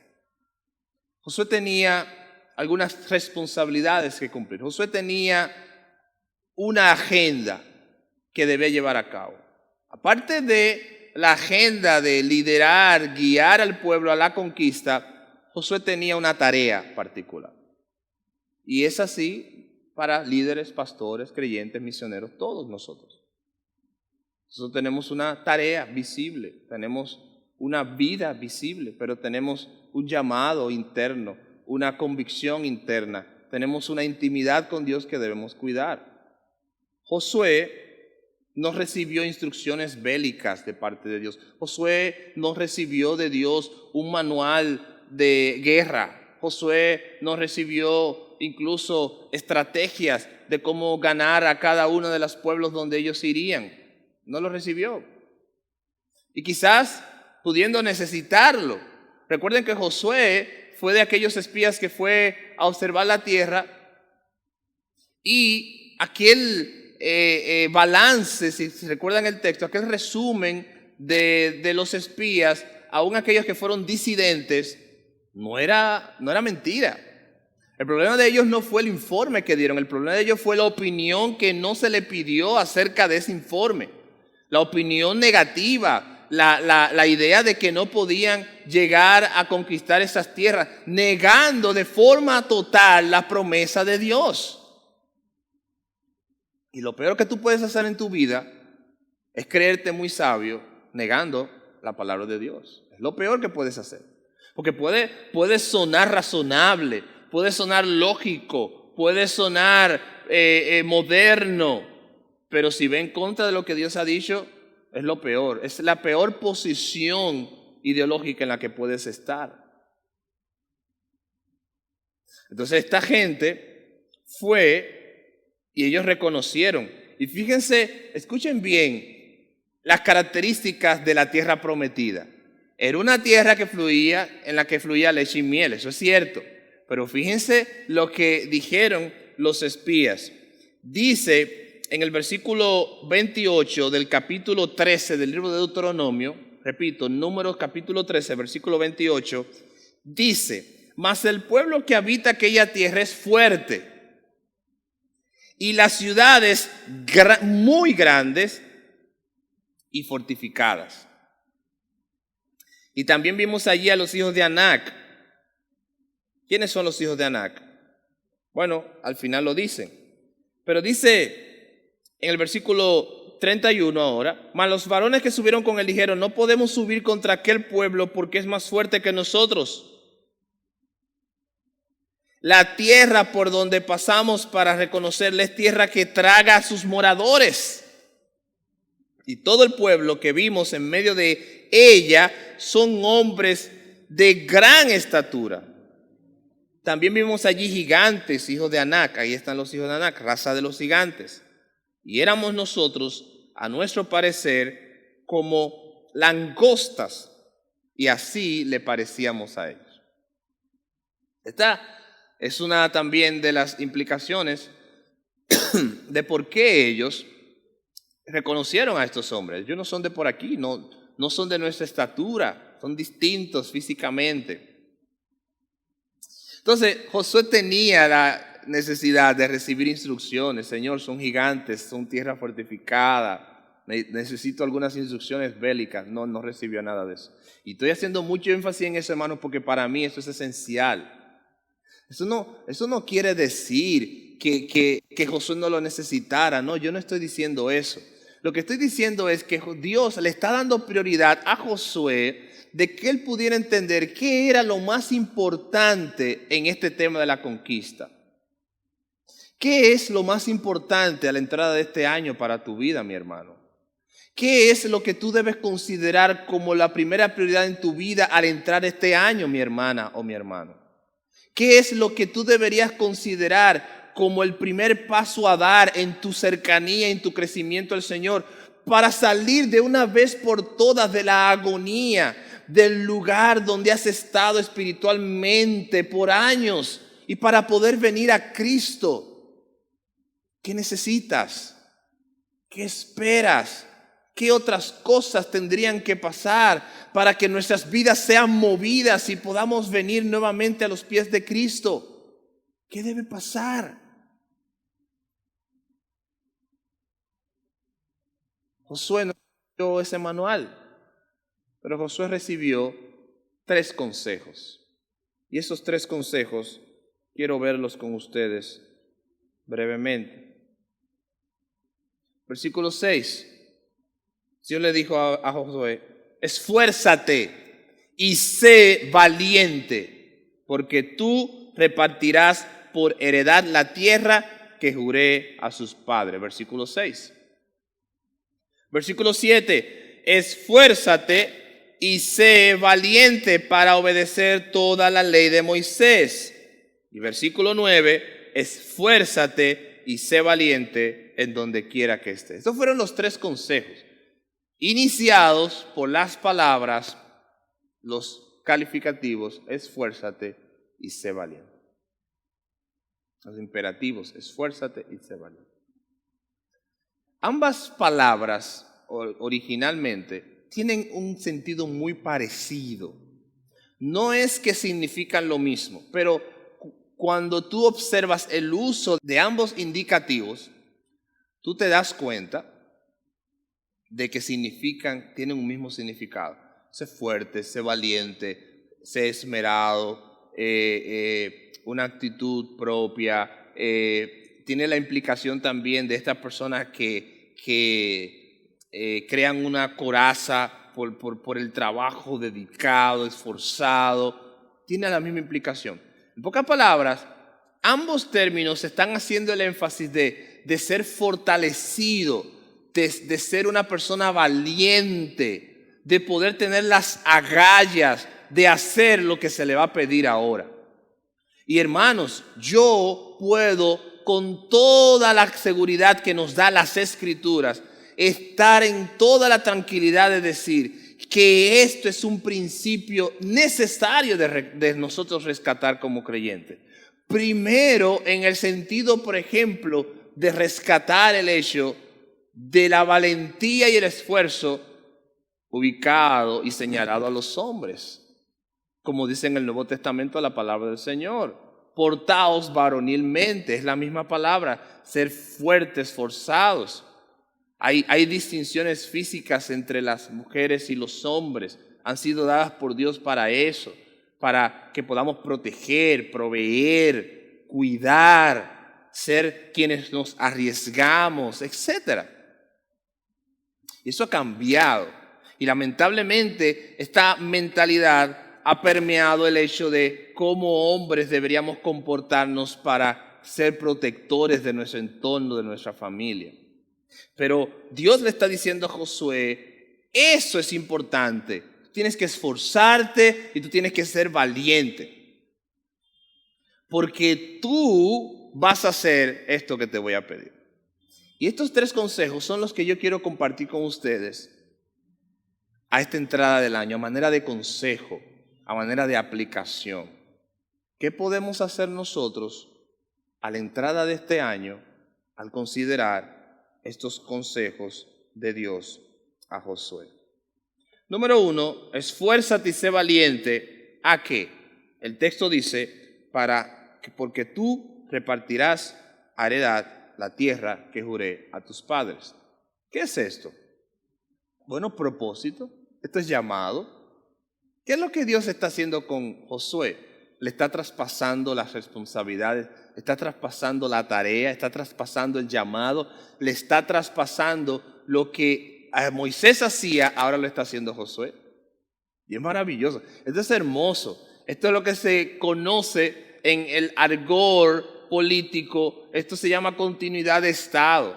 Josué tenía algunas responsabilidades que cumplir. Josué tenía una agenda que debía llevar a cabo. Aparte de la agenda de liderar, guiar al pueblo a la conquista, Josué tenía una tarea particular. Y es así para líderes, pastores, creyentes, misioneros, todos nosotros. Nosotros tenemos una tarea visible, tenemos una vida visible, pero tenemos un llamado interno, una convicción interna, tenemos una intimidad con Dios que debemos cuidar. Josué no recibió instrucciones bélicas de parte de Dios. Josué no recibió de Dios un manual de guerra. Josué no recibió incluso estrategias de cómo ganar a cada uno de los pueblos donde ellos irían. No lo recibió. Y quizás pudiendo necesitarlo. Recuerden que Josué fue de aquellos espías que fue a observar la tierra y aquel balance, si recuerdan el texto, aquel resumen de los espías, aún aquellos que fueron disidentes, no era mentira. El problema de ellos no fue el informe que dieron, el problema de ellos fue la opinión que no se le pidió acerca de ese informe. La opinión negativa, la idea de que no podían llegar a conquistar esas tierras, negando de forma total la promesa de Dios. Y lo peor que tú puedes hacer en tu vida es creerte muy sabio negando la palabra de Dios. Es lo peor que puedes hacer. Porque puede sonar razonable, puede sonar lógico, puede sonar moderno, pero si va en contra de lo que Dios ha dicho, es lo peor. Es la peor posición ideológica en la que puedes estar. Entonces esta gente fue y ellos reconocieron. Y fíjense, escuchen bien las características de la tierra prometida. Era una tierra en la que fluía leche y miel, eso es cierto. Pero fíjense lo que dijeron los espías. Dice en el versículo 28 del capítulo 13 del libro de Deuteronomio, repito, Números capítulo 13, versículo 28, dice: mas el pueblo que habita aquella tierra es fuerte, y las ciudades muy grandes y fortificadas. Y también vimos allí a los hijos de Anac. ¿Quiénes son los hijos de Anac? Bueno, al final lo dicen. Pero dice en el versículo 31 ahora: mas los varones que subieron con él dijeron: no podemos subir contra aquel pueblo porque es más fuerte que nosotros. La tierra por donde pasamos para reconocerle es tierra que traga a sus moradores. Y todo el pueblo que vimos en medio de ella son hombres de gran estatura. También vimos allí gigantes, hijos de Anac. Ahí están los hijos de Anac, raza de los gigantes. Y éramos nosotros, a nuestro parecer, como langostas. Y así le parecíamos a ellos. Esta es una también de las implicaciones de por qué ellos reconocieron a estos hombres. Ellos no son de por aquí, no son de nuestra estatura, son distintos físicamente. Entonces, Josué tenía la necesidad de recibir instrucciones. Señor, son gigantes, son tierra fortificada, necesito algunas instrucciones bélicas. No recibió nada de eso. Y estoy haciendo mucho énfasis en eso, hermanos, porque para mí eso es esencial. Eso no quiere decir que Josué no lo necesitara. No, yo no estoy diciendo eso. Lo que estoy diciendo es que Dios le está dando prioridad a Josué de que él pudiera entender qué era lo más importante en este tema de la conquista. ¿Qué es lo más importante a la entrada de este año para tu vida, mi hermano? ¿Qué es lo que tú debes considerar como la primera prioridad en tu vida al entrar este año, mi hermana o mi hermano? ¿Qué es lo que tú deberías considerar como el primer paso a dar en tu cercanía, en tu crecimiento al Señor, para salir de una vez por todas de la agonía, del lugar donde has estado espiritualmente por años y para poder venir a Cristo? ¿Qué necesitas? ¿Qué esperas? ¿Qué otras cosas tendrían que pasar para que nuestras vidas sean movidas y podamos venir nuevamente a los pies de Cristo? ¿Qué debe pasar? Josué no recibió ese manual, pero Josué recibió 3 consejos. Y esos 3 consejos quiero verlos con ustedes brevemente. Versículo 6. Dios le dijo a Josué: esfuérzate y sé valiente, porque tú repartirás por heredad la tierra que juré a sus padres. Versículo 6. Versículo 7. Esfuérzate y sé valiente para obedecer toda la ley de Moisés. Y versículo 9. Esfuérzate y sé valiente en donde quiera que estés. Estos fueron los 3 consejos, iniciados por las palabras, los calificativos: esfuérzate y sé valiente. Los imperativos: esfuérzate y sé valiente. Ambas palabras originalmente tienen un sentido muy parecido. No es que significan lo mismo, pero cuando tú observas el uso de ambos indicativos, tú te das cuenta de que tienen un mismo significado. Sé fuerte, sé valiente, sé esmerado, una actitud propia. Tiene la implicación también de estas personas que crean una coraza por el trabajo dedicado, esforzado. Tiene la misma implicación. En pocas palabras, ambos términos están haciendo el énfasis de ser fortalecido, de ser una persona valiente, de poder tener las agallas de hacer lo que se le va a pedir ahora. Y hermanos, yo puedo, con toda la seguridad que nos da las Escrituras, estar en toda la tranquilidad de decir que esto es un principio necesario de nosotros rescatar como creyentes. Primero, en el sentido, por ejemplo, de rescatar el hecho de la valentía y el esfuerzo ubicado y señalado a los hombres. Como dice en el Nuevo Testamento la palabra del Señor: portaos varonilmente, es la misma palabra, ser fuertes, forzados. Hay distinciones físicas entre las mujeres y los hombres, han sido dadas por Dios para eso, para que podamos proteger, proveer, cuidar, ser quienes nos arriesgamos, etc. Y eso ha cambiado. Y lamentablemente esta mentalidad ha permeado el hecho de cómo hombres deberíamos comportarnos para ser protectores de nuestro entorno, de nuestra familia. Pero Dios le está diciendo a Josué: eso es importante. Tú tienes que esforzarte y tú tienes que ser valiente, porque tú vas a hacer esto que te voy a pedir. Y estos 3 consejos son los que yo quiero compartir con ustedes a esta entrada del año, a manera de consejo, a manera de aplicación. ¿Qué podemos hacer nosotros a la entrada de este año al considerar estos consejos de Dios a Josué? Número 1, esfuérzate y sé valiente. ¿A qué? El texto dice: porque tú repartirás a heredad la tierra que juré a tus padres. ¿Qué es esto? Bueno, propósito. Esto es llamado. ¿Qué es lo que Dios está haciendo con Josué? Le está traspasando las responsabilidades, está traspasando la tarea, está traspasando el llamado, le está traspasando lo que Moisés hacía, ahora lo está haciendo Josué. Y es maravilloso. Esto es hermoso. Esto es lo que se conoce en el argot político. Esto se llama continuidad de Estado.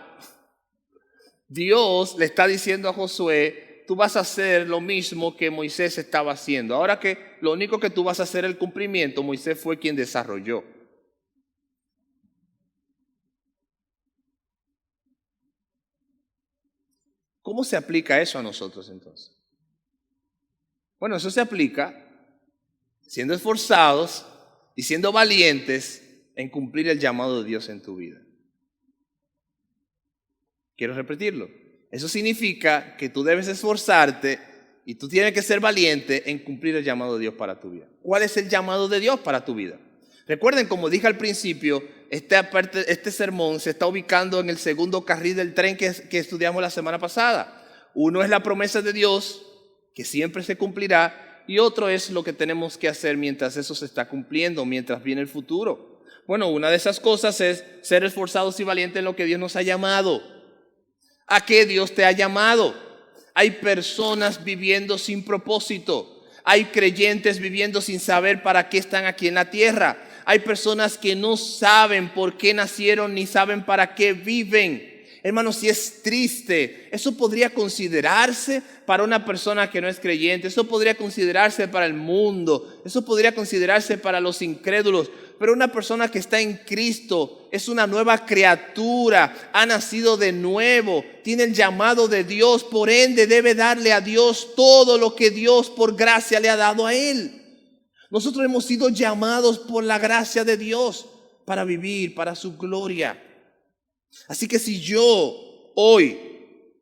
Dios le está diciendo a Josué: tú vas a hacer lo mismo que Moisés estaba haciendo. Ahora que lo único que tú vas a hacer es el cumplimiento, Moisés fue quien desarrolló. ¿Cómo se aplica eso a nosotros entonces? Bueno, eso se aplica siendo esforzados y siendo valientes en cumplir el llamado de Dios en tu vida. Quiero repetirlo. Eso significa que tú debes esforzarte y tú tienes que ser valiente en cumplir el llamado de Dios para tu vida. ¿Cuál es el llamado de Dios para tu vida? Recuerden, como dije al principio, este sermón se está ubicando en el segundo carril del tren que estudiamos la semana pasada. Uno es la promesa de Dios, que siempre se cumplirá, y otro es lo que tenemos que hacer mientras eso se está cumpliendo, mientras viene el futuro. Bueno, una de esas cosas es ser esforzados y valientes en lo que Dios nos ha llamado. ¿A qué Dios te ha llamado? Hay personas viviendo sin propósito. Hay creyentes viviendo sin saber para qué están aquí en la tierra. Hay personas que no saben por qué nacieron ni saben para qué viven. Hermanos, si es triste, eso podría considerarse para una persona que no es creyente, eso podría considerarse para el mundo, eso podría considerarse para los incrédulos, pero una persona que está en Cristo es una nueva criatura, ha nacido de nuevo, tiene el llamado de Dios, por ende debe darle a Dios todo lo que Dios por gracia le ha dado a él. Nosotros hemos sido llamados por la gracia de Dios para vivir para su gloria. Así que si yo hoy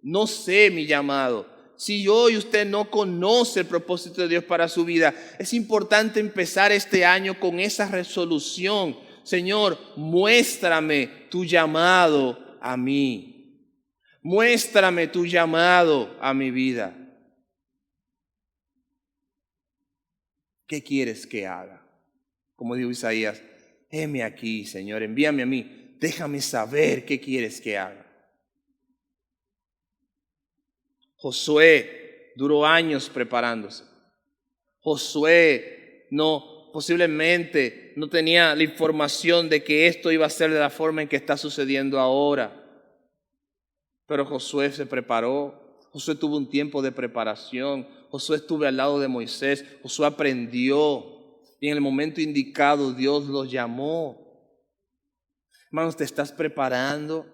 no sé mi llamado, si hoy usted no conoce el propósito de Dios para su vida, es importante empezar este año con esa resolución. Señor, muéstrame tu llamado a mí. Muéstrame tu llamado a mi vida. ¿Qué quieres que haga? Como dijo Isaías, heme aquí, Señor, envíame a mí. Déjame saber qué quieres que haga. Josué duró años preparándose. Josué posiblemente no tenía la información de que esto iba a ser de la forma en que está sucediendo ahora. Pero Josué se preparó. Josué tuvo un tiempo de preparación. Josué estuvo al lado de Moisés. Josué aprendió. Y en el momento indicado Dios los llamó. Hermanos, ¿te estás preparando?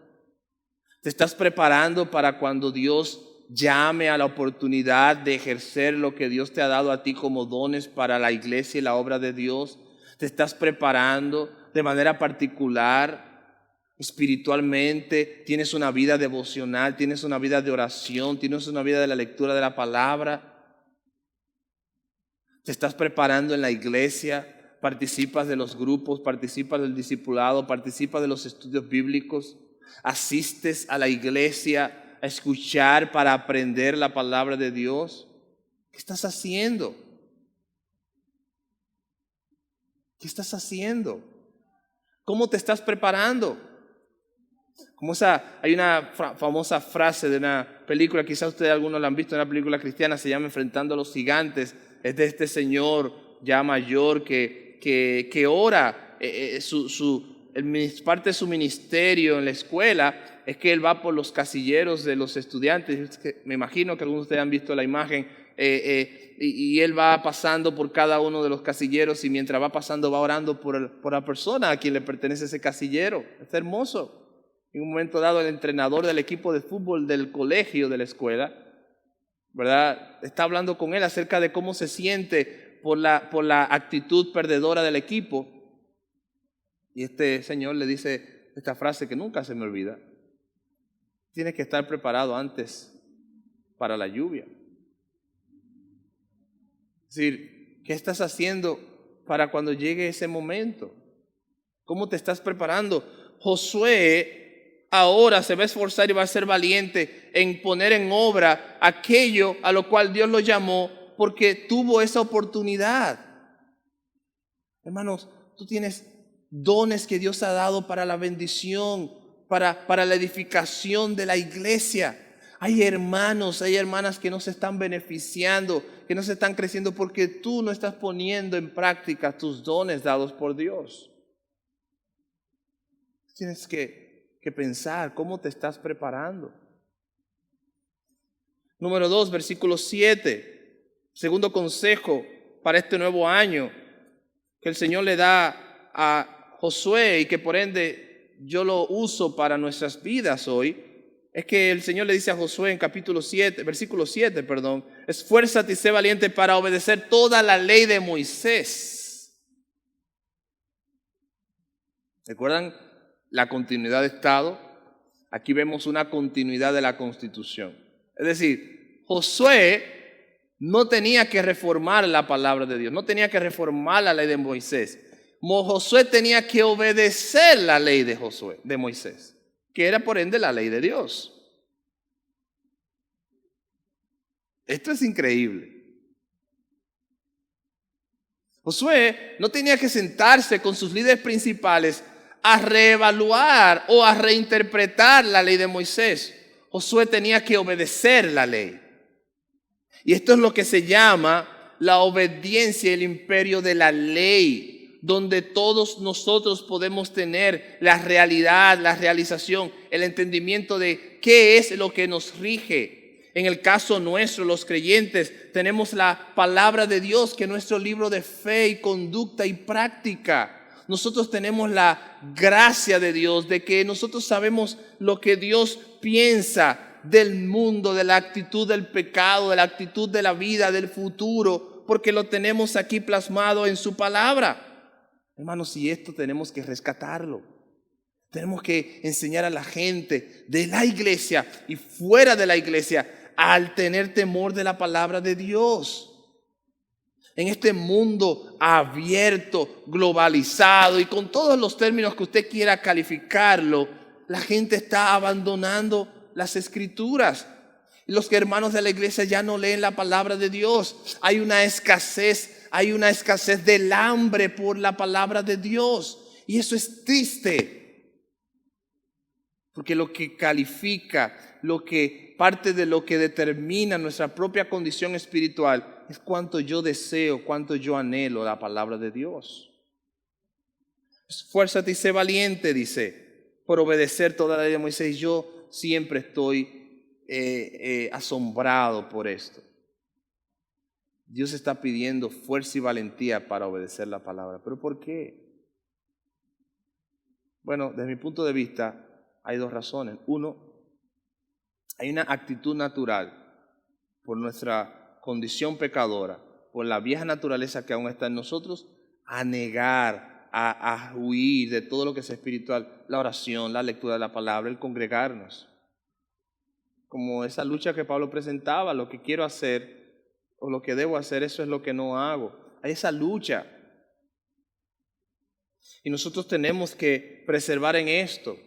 ¿Te estás preparando para cuando Dios llame a la oportunidad de ejercer lo que Dios te ha dado a ti como dones para la iglesia y la obra de Dios? ¿Te estás preparando de manera particular, espiritualmente? ¿Tienes una vida devocional? ¿Tienes una vida de oración? ¿Tienes una vida de la lectura de la palabra? ¿Te estás preparando en la iglesia? ¿Participas de los grupos? ¿Participas del discipulado? ¿Participas de los estudios bíblicos? ¿Asistes a la iglesia a escuchar para aprender la palabra de Dios? ¿Qué estás haciendo? ¿Qué estás haciendo? ¿Cómo te estás preparando? Hay una famosa frase de una película, quizás ustedes algunos la han visto, en una película cristiana, se llama Enfrentando a los Gigantes. Es de este señor ya mayor que ora, parte de su ministerio en la escuela es que él va por los casilleros de los estudiantes. Me imagino que algunos de ustedes han visto la imagen, y él va pasando por cada uno de los casilleros y mientras va pasando va orando por la persona a quien le pertenece ese casillero. Es hermoso. En un momento dado el entrenador del equipo de fútbol del colegio, de la escuela, ¿verdad?, está hablando con él acerca de cómo se siente por la actitud perdedora del equipo. Y este señor le dice esta frase que nunca se me olvida: tienes que estar preparado antes para la lluvia. Es decir, ¿qué estás haciendo para cuando llegue ese momento? ¿Cómo te estás preparando? Josué ahora se va a esforzar y va a ser valiente en poner en obra aquello a lo cual Dios lo llamó, porque tuvo esa oportunidad. Hermanos, tú tienes dones que Dios ha dado para la bendición, para la edificación de la iglesia. Hay hermanos, hay hermanas que no se están beneficiando, que no se están creciendo porque tú no estás poniendo en práctica tus dones dados por Dios. Tienes que pensar cómo te estás preparando. Número 2, versículo 7. Segundo consejo para este nuevo año que el Señor le da a Josué y que por ende yo lo uso para nuestras vidas hoy, es que el Señor le dice a Josué en capítulo 7, versículo 7, esfuérzate y sé valiente para obedecer toda la ley de Moisés. ¿Recuerdan la continuidad de Estado? Aquí vemos una continuidad de la Constitución. Es decir, Josué no tenía que reformar la palabra de Dios, no tenía que reformar la ley de Moisés. Josué tenía que obedecer la ley de Moisés, que era por ende la ley de Dios. Esto es increíble. Josué no tenía que sentarse con sus líderes principales a reevaluar o a reinterpretar la ley de Moisés. Josué tenía que obedecer la ley. Y esto es lo que se llama la obediencia y el imperio de la ley, donde todos nosotros podemos tener la realidad, la realización, el entendimiento de qué es lo que nos rige. En el caso nuestro, los creyentes, tenemos la palabra de Dios, que es nuestro libro de fe y conducta y práctica. Nosotros tenemos la gracia de Dios, de que nosotros sabemos lo que Dios piensa del mundo, de la actitud del pecado, de la actitud de la vida, del futuro, porque lo tenemos aquí plasmado en su palabra. Hermanos, y esto tenemos que rescatarlo. Tenemos que enseñar a la gente de la iglesia y fuera de la iglesia al tener temor de la palabra de Dios. En este mundo abierto, globalizado y con todos los términos que usted quiera calificarlo, la gente está abandonando las escrituras. Los hermanos de la iglesia ya no leen la palabra de Dios. Hay una escasez del hambre por la palabra de Dios. Y eso es triste. Porque lo que califica, parte de lo que determina nuestra propia condición espiritual es cuánto yo deseo, cuánto yo anhelo la palabra de Dios. Esfuérzate y sé valiente, dice, por obedecer toda la ley de Moisés. Yo siempre estoy asombrado por esto. Dios está pidiendo fuerza y valentía para obedecer la palabra. ¿Pero por qué? Bueno, desde mi punto de vista hay dos razones. Uno, hay una actitud natural por nuestra condición pecadora, por la vieja naturaleza que aún está en nosotros, a negar, a huir de todo lo que es espiritual, la oración, la lectura de la palabra, el congregarnos. Como esa lucha que Pablo presentaba, lo que quiero hacer o lo que debo hacer, eso es lo que no hago. Hay esa lucha. Y nosotros tenemos que preservar en esto,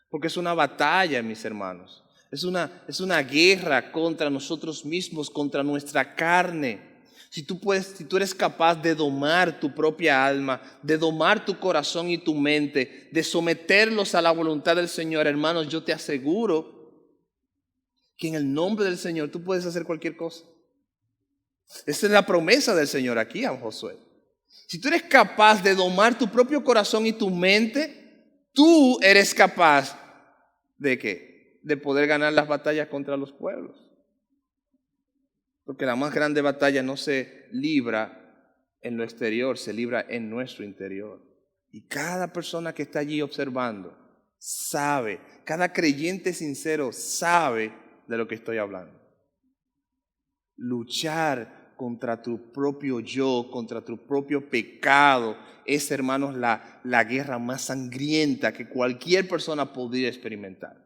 porque es una batalla, mis hermanos. Es una guerra contra nosotros mismos, contra nuestra carne. Si tú eres capaz de domar tu propia alma, de domar tu corazón y tu mente, de someterlos a la voluntad del Señor, hermanos, yo te aseguro que en el nombre del Señor tú puedes hacer cualquier cosa. Esa es la promesa del Señor aquí a Josué. Si tú eres capaz de domar tu propio corazón y tu mente, tú eres capaz ¿de qué? De poder ganar las batallas contra los pueblos. Porque la más grande batalla no se libra en lo exterior, se libra en nuestro interior. Y cada persona que está allí observando sabe, cada creyente sincero sabe de lo que estoy hablando. Luchar contra tu propio yo, contra tu propio pecado, es, hermanos, la guerra más sangrienta que cualquier persona podría experimentar.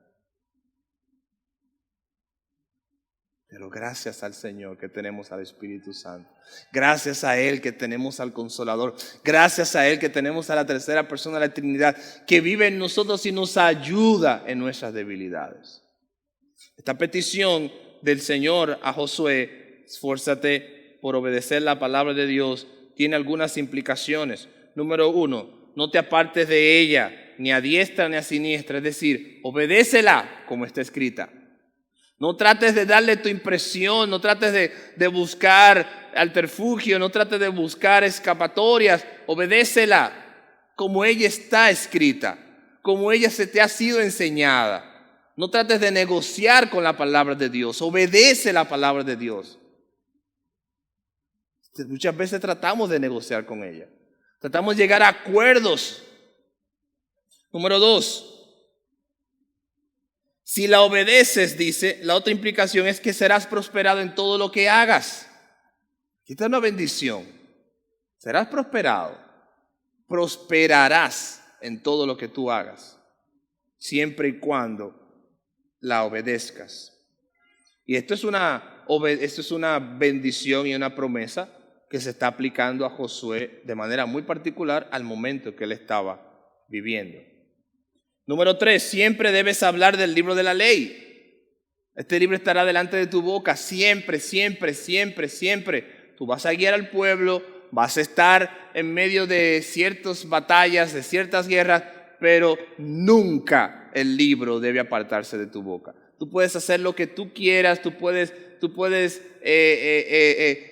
Pero gracias al Señor que tenemos al Espíritu Santo. Gracias a Él que tenemos al Consolador. Gracias a Él que tenemos a la tercera persona de la Trinidad que vive en nosotros y nos ayuda en nuestras debilidades. Esta petición del Señor a Josué, esfuérzate por obedecer la palabra de Dios, tiene algunas implicaciones. Número 1, no te apartes de ella, ni a diestra ni a siniestra. Es decir, obedécela como está escrita. No trates de darle tu impresión, no trates de buscar artifugio, no trates de buscar escapatorias. Obedécela como ella está escrita, como ella se te ha sido enseñada. No trates de negociar con la palabra de Dios. Obedece la palabra de Dios. Muchas veces tratamos de negociar con ella. Tratamos de llegar a acuerdos. Número 2. Si la obedeces, dice, la otra implicación es que serás prosperado en todo lo que hagas. Aquí está una bendición. Serás prosperado. Prosperarás en todo lo que tú hagas, siempre y cuando la obedezcas. Y esto es una bendición y una promesa que se está aplicando a Josué de manera muy particular al momento que él estaba viviendo. Número 3, siempre debes hablar del libro de la ley. Este libro estará delante de tu boca siempre, siempre, siempre, siempre. Tú vas a guiar al pueblo, vas a estar en medio de ciertas batallas, de ciertas guerras, pero nunca el libro debe apartarse de tu boca. Tú puedes hacer lo que tú quieras, tú puedes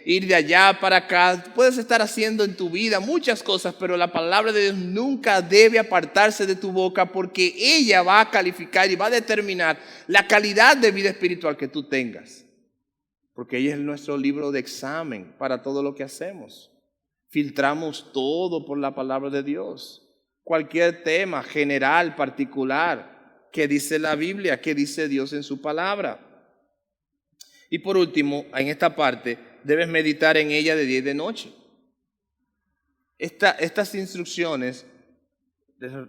ir de allá para acá, tú puedes estar haciendo en tu vida muchas cosas, pero la palabra de Dios nunca debe apartarse de tu boca, porque ella va a calificar y va a determinar la calidad de vida espiritual que tú tengas. Porque ella es nuestro libro de examen para todo lo que hacemos. Filtramos todo por la palabra de Dios. Cualquier tema general, particular, ¿qué dice la Biblia? ¿Qué dice Dios en su palabra? Y por último, en esta parte, debes meditar en ella de día y de noche. Estas instrucciones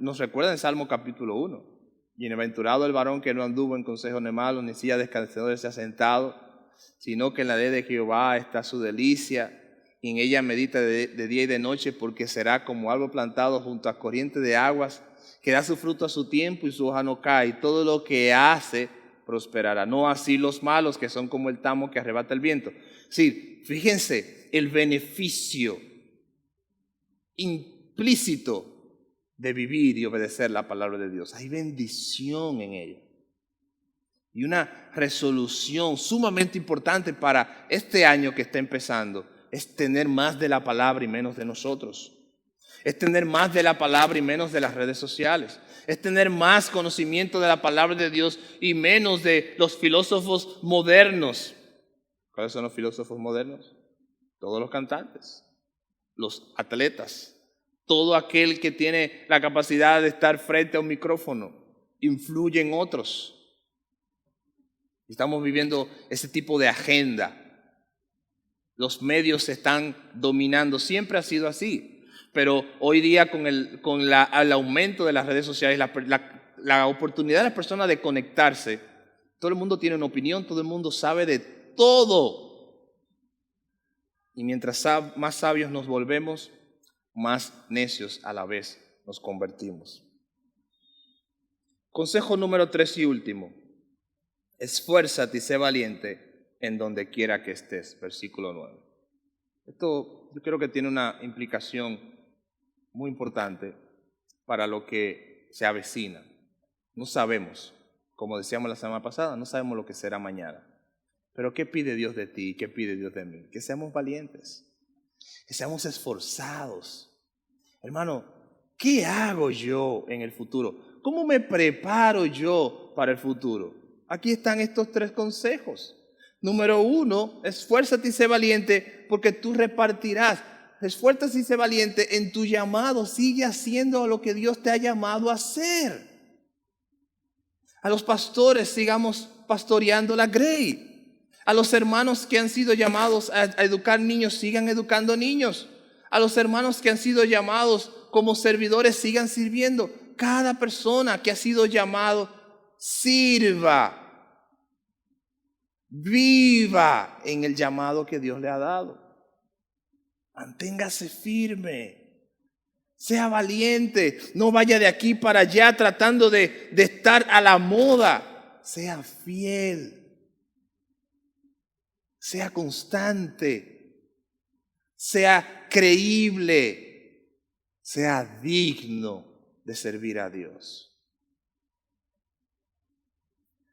nos recuerdan en Salmo capítulo 1. Bienaventurado el varón que no anduvo en consejo de malos, ni silla de escarnecedores se ha sentado, sino que en la ley de Jehová está su delicia, y en ella medita de día y de noche, porque será como árbol plantado junto a corriente de aguas, que da su fruto a su tiempo y su hoja no cae, y todo lo que hace prosperará. No así los malos, que son como el tamo que arrebata el viento. Sí, fíjense el beneficio implícito de vivir y obedecer la palabra de Dios. Hay bendición en ella. Y una resolución sumamente importante para este año que está empezando es tener más de la palabra y menos de nosotros. Es tener más de la palabra y menos de las redes sociales. Es tener más conocimiento de la palabra de Dios y menos de los filósofos modernos. ¿Cuáles son los filósofos modernos? Todos los cantantes, los atletas, todo aquel que tiene la capacidad de estar frente a un micrófono, influye en otros. Estamos viviendo ese tipo de agenda. Los medios se están dominando, siempre ha sido así, pero hoy día con el aumento de las redes sociales, la oportunidad de las personas de conectarse, todo el mundo tiene una opinión, todo el mundo sabe de todo. Y mientras más sabios nos volvemos, más necios a la vez nos convertimos. Consejo número 3 y último: esfuérzate y sé valiente en donde quiera que estés. Versículo 9. Esto yo creo que tiene una implicación muy importante para lo que se avecina. No sabemos, como decíamos la semana pasada, no sabemos lo que será mañana. Pero ¿qué pide Dios de ti? ¿Qué pide Dios de mí? Que seamos valientes, que seamos esforzados. Hermano, ¿qué hago yo en el futuro? ¿Cómo me preparo yo para el futuro? Aquí están estos 3 consejos. Número 1, esfuérzate y sé valiente porque tú repartirás. Esfuérzate y sé valiente en tu llamado. Sigue haciendo lo que Dios te ha llamado a hacer. A los pastores, sigamos pastoreando la grey. A los hermanos que han sido llamados a educar niños, sigan educando niños. A los hermanos que han sido llamados como servidores, sigan sirviendo. Cada persona que ha sido llamado, sirva. Viva en el llamado que Dios le ha dado. Manténgase firme. Sea valiente. No vaya de aquí para allá tratando de estar a la moda. Sea fiel. Sea constante. Sea creíble. Sea digno de servir a Dios.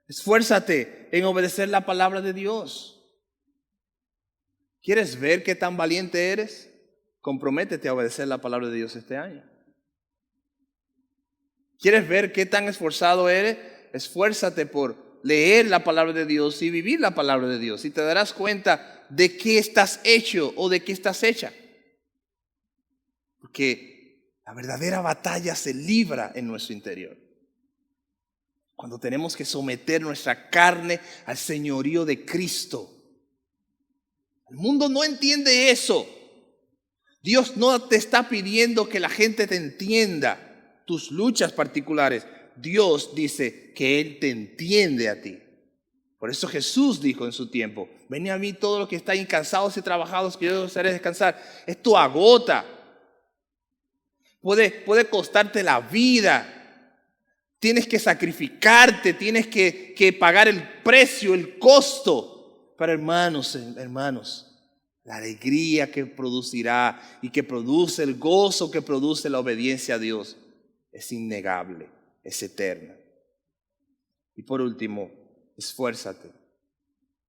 Esfuérzate en obedecer la palabra de Dios. ¿Quieres ver qué tan valiente eres? Comprométete a obedecer la palabra de Dios este año. ¿Quieres ver qué tan esforzado eres? esfuérzate por leer la palabra de Dios y vivir la palabra de Dios. Y te darás cuenta de qué estás hecho o de qué estás hecha. Porque la verdadera batalla se libra en nuestro interior. Cuando tenemos que someter nuestra carne al señorío de Cristo. El mundo no entiende eso. Dios no te está pidiendo que la gente te entienda tus luchas particulares. Dios dice que Él te entiende a ti. Por eso Jesús dijo en su tiempo: ven a mí todos los que están cansados y trabajados, que yo os haré descansar. Esto agota. Puede costarte la vida. Tienes que sacrificarte, tienes que pagar el precio, el costo. Pero hermanos, la alegría que producirá y que produce el gozo que produce la obediencia a Dios es innegable, es eterna. Y por último, esfuérzate.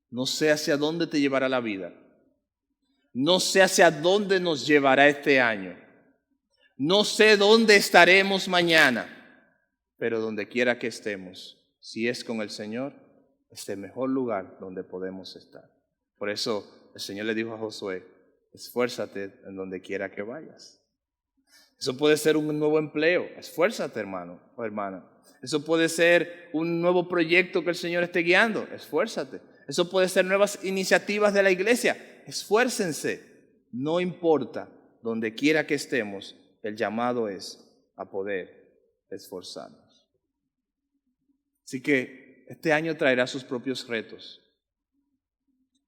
No sé hacia dónde te llevará la vida. No sé hacia dónde nos llevará este año. No sé dónde estaremos mañana. Pero donde quiera que estemos, si es con el Señor, es el mejor lugar donde podemos estar. Por eso el Señor le dijo a Josué: esfuérzate en donde quiera que vayas. Eso puede ser un nuevo empleo. Esfuérzate, hermano o hermana. Eso puede ser un nuevo proyecto que el Señor esté guiando. Esfuérzate. Eso puede ser nuevas iniciativas de la iglesia. Esfuércense. No importa, donde quiera que estemos, el llamado es a poder esforzarnos. Así que este año traerá sus propios retos.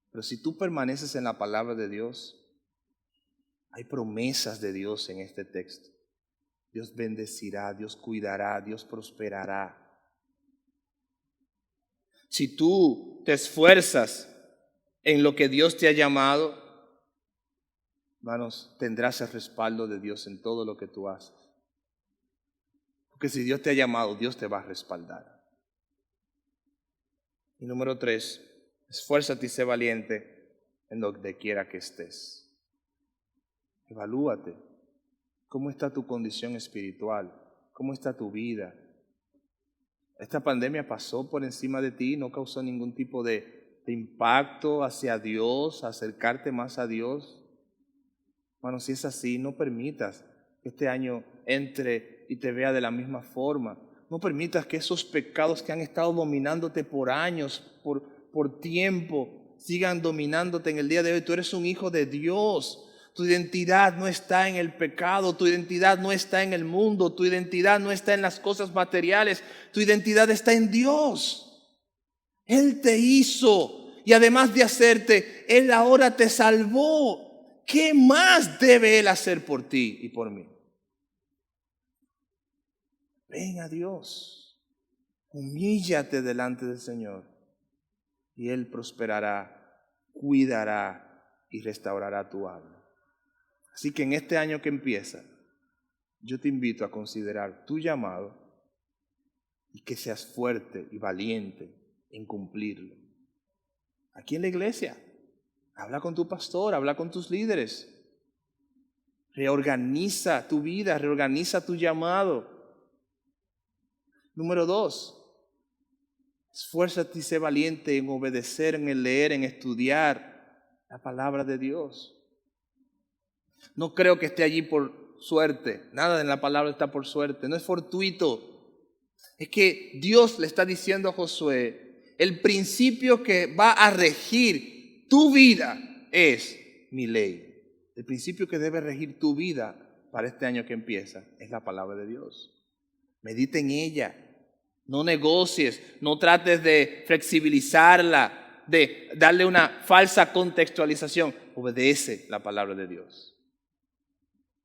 Pero si tú permaneces en la palabra de Dios, hay promesas de Dios en este texto. Dios bendecirá, Dios cuidará, Dios prosperará. Si tú te esfuerzas en lo que Dios te ha llamado, hermanos, tendrás el respaldo de Dios en todo lo que tú haces. Porque si Dios te ha llamado, Dios te va a respaldar. Y número 3, esfuérzate y sé valiente en donde quiera que estés. Evalúate. ¿Cómo está tu condición espiritual? ¿Cómo está tu vida? Esta pandemia pasó por encima de ti, no causó ningún tipo de impacto hacia Dios, acercarte más a Dios. Bueno, si es así, no permitas que este año entre y te vea de la misma forma. No permitas que esos pecados que han estado dominándote por años, por tiempo, sigan dominándote en el día de hoy. Tú eres un hijo de Dios. Tu identidad no está en el pecado, tu identidad no está en el mundo, tu identidad no está en las cosas materiales, tu identidad está en Dios. Él te hizo y además de hacerte, Él ahora te salvó. ¿Qué más debe Él hacer por ti y por mí? Ven a Dios, humíllate delante del Señor y Él prosperará, cuidará y restaurará tu alma. Así que en este año que empieza, yo te invito a considerar tu llamado y que seas fuerte y valiente en cumplirlo. Aquí en la iglesia, habla con tu pastor, habla con tus líderes. Reorganiza tu vida, reorganiza tu llamado. Número 2, esfuérzate y sé valiente en obedecer, en el leer, en estudiar la palabra de Dios. No creo que esté allí por suerte. Nada en la palabra está por suerte. No es fortuito. Es que Dios le está diciendo a Josué, el principio que va a regir tu vida es mi ley. El principio que debe regir tu vida para este año que empieza es la palabra de Dios. Medita en ella. No negocies, no trates de flexibilizarla, de darle una falsa contextualización. Obedece la palabra de Dios.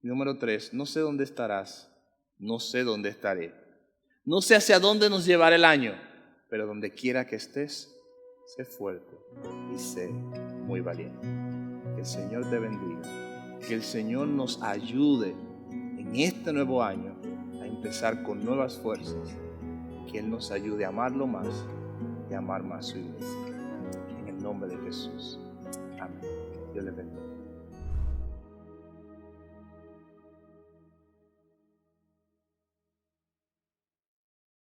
Y número 3, no sé dónde estarás, no sé dónde estaré. No sé hacia dónde nos llevará el año, pero donde quiera que estés, sé fuerte y sé muy valiente. Que el Señor te bendiga, que el Señor nos ayude en este nuevo año a empezar con nuevas fuerzas. Que Él nos ayude a amarlo más y a amar más su iglesia. En el nombre de Jesús. Amén. Dios les bendiga.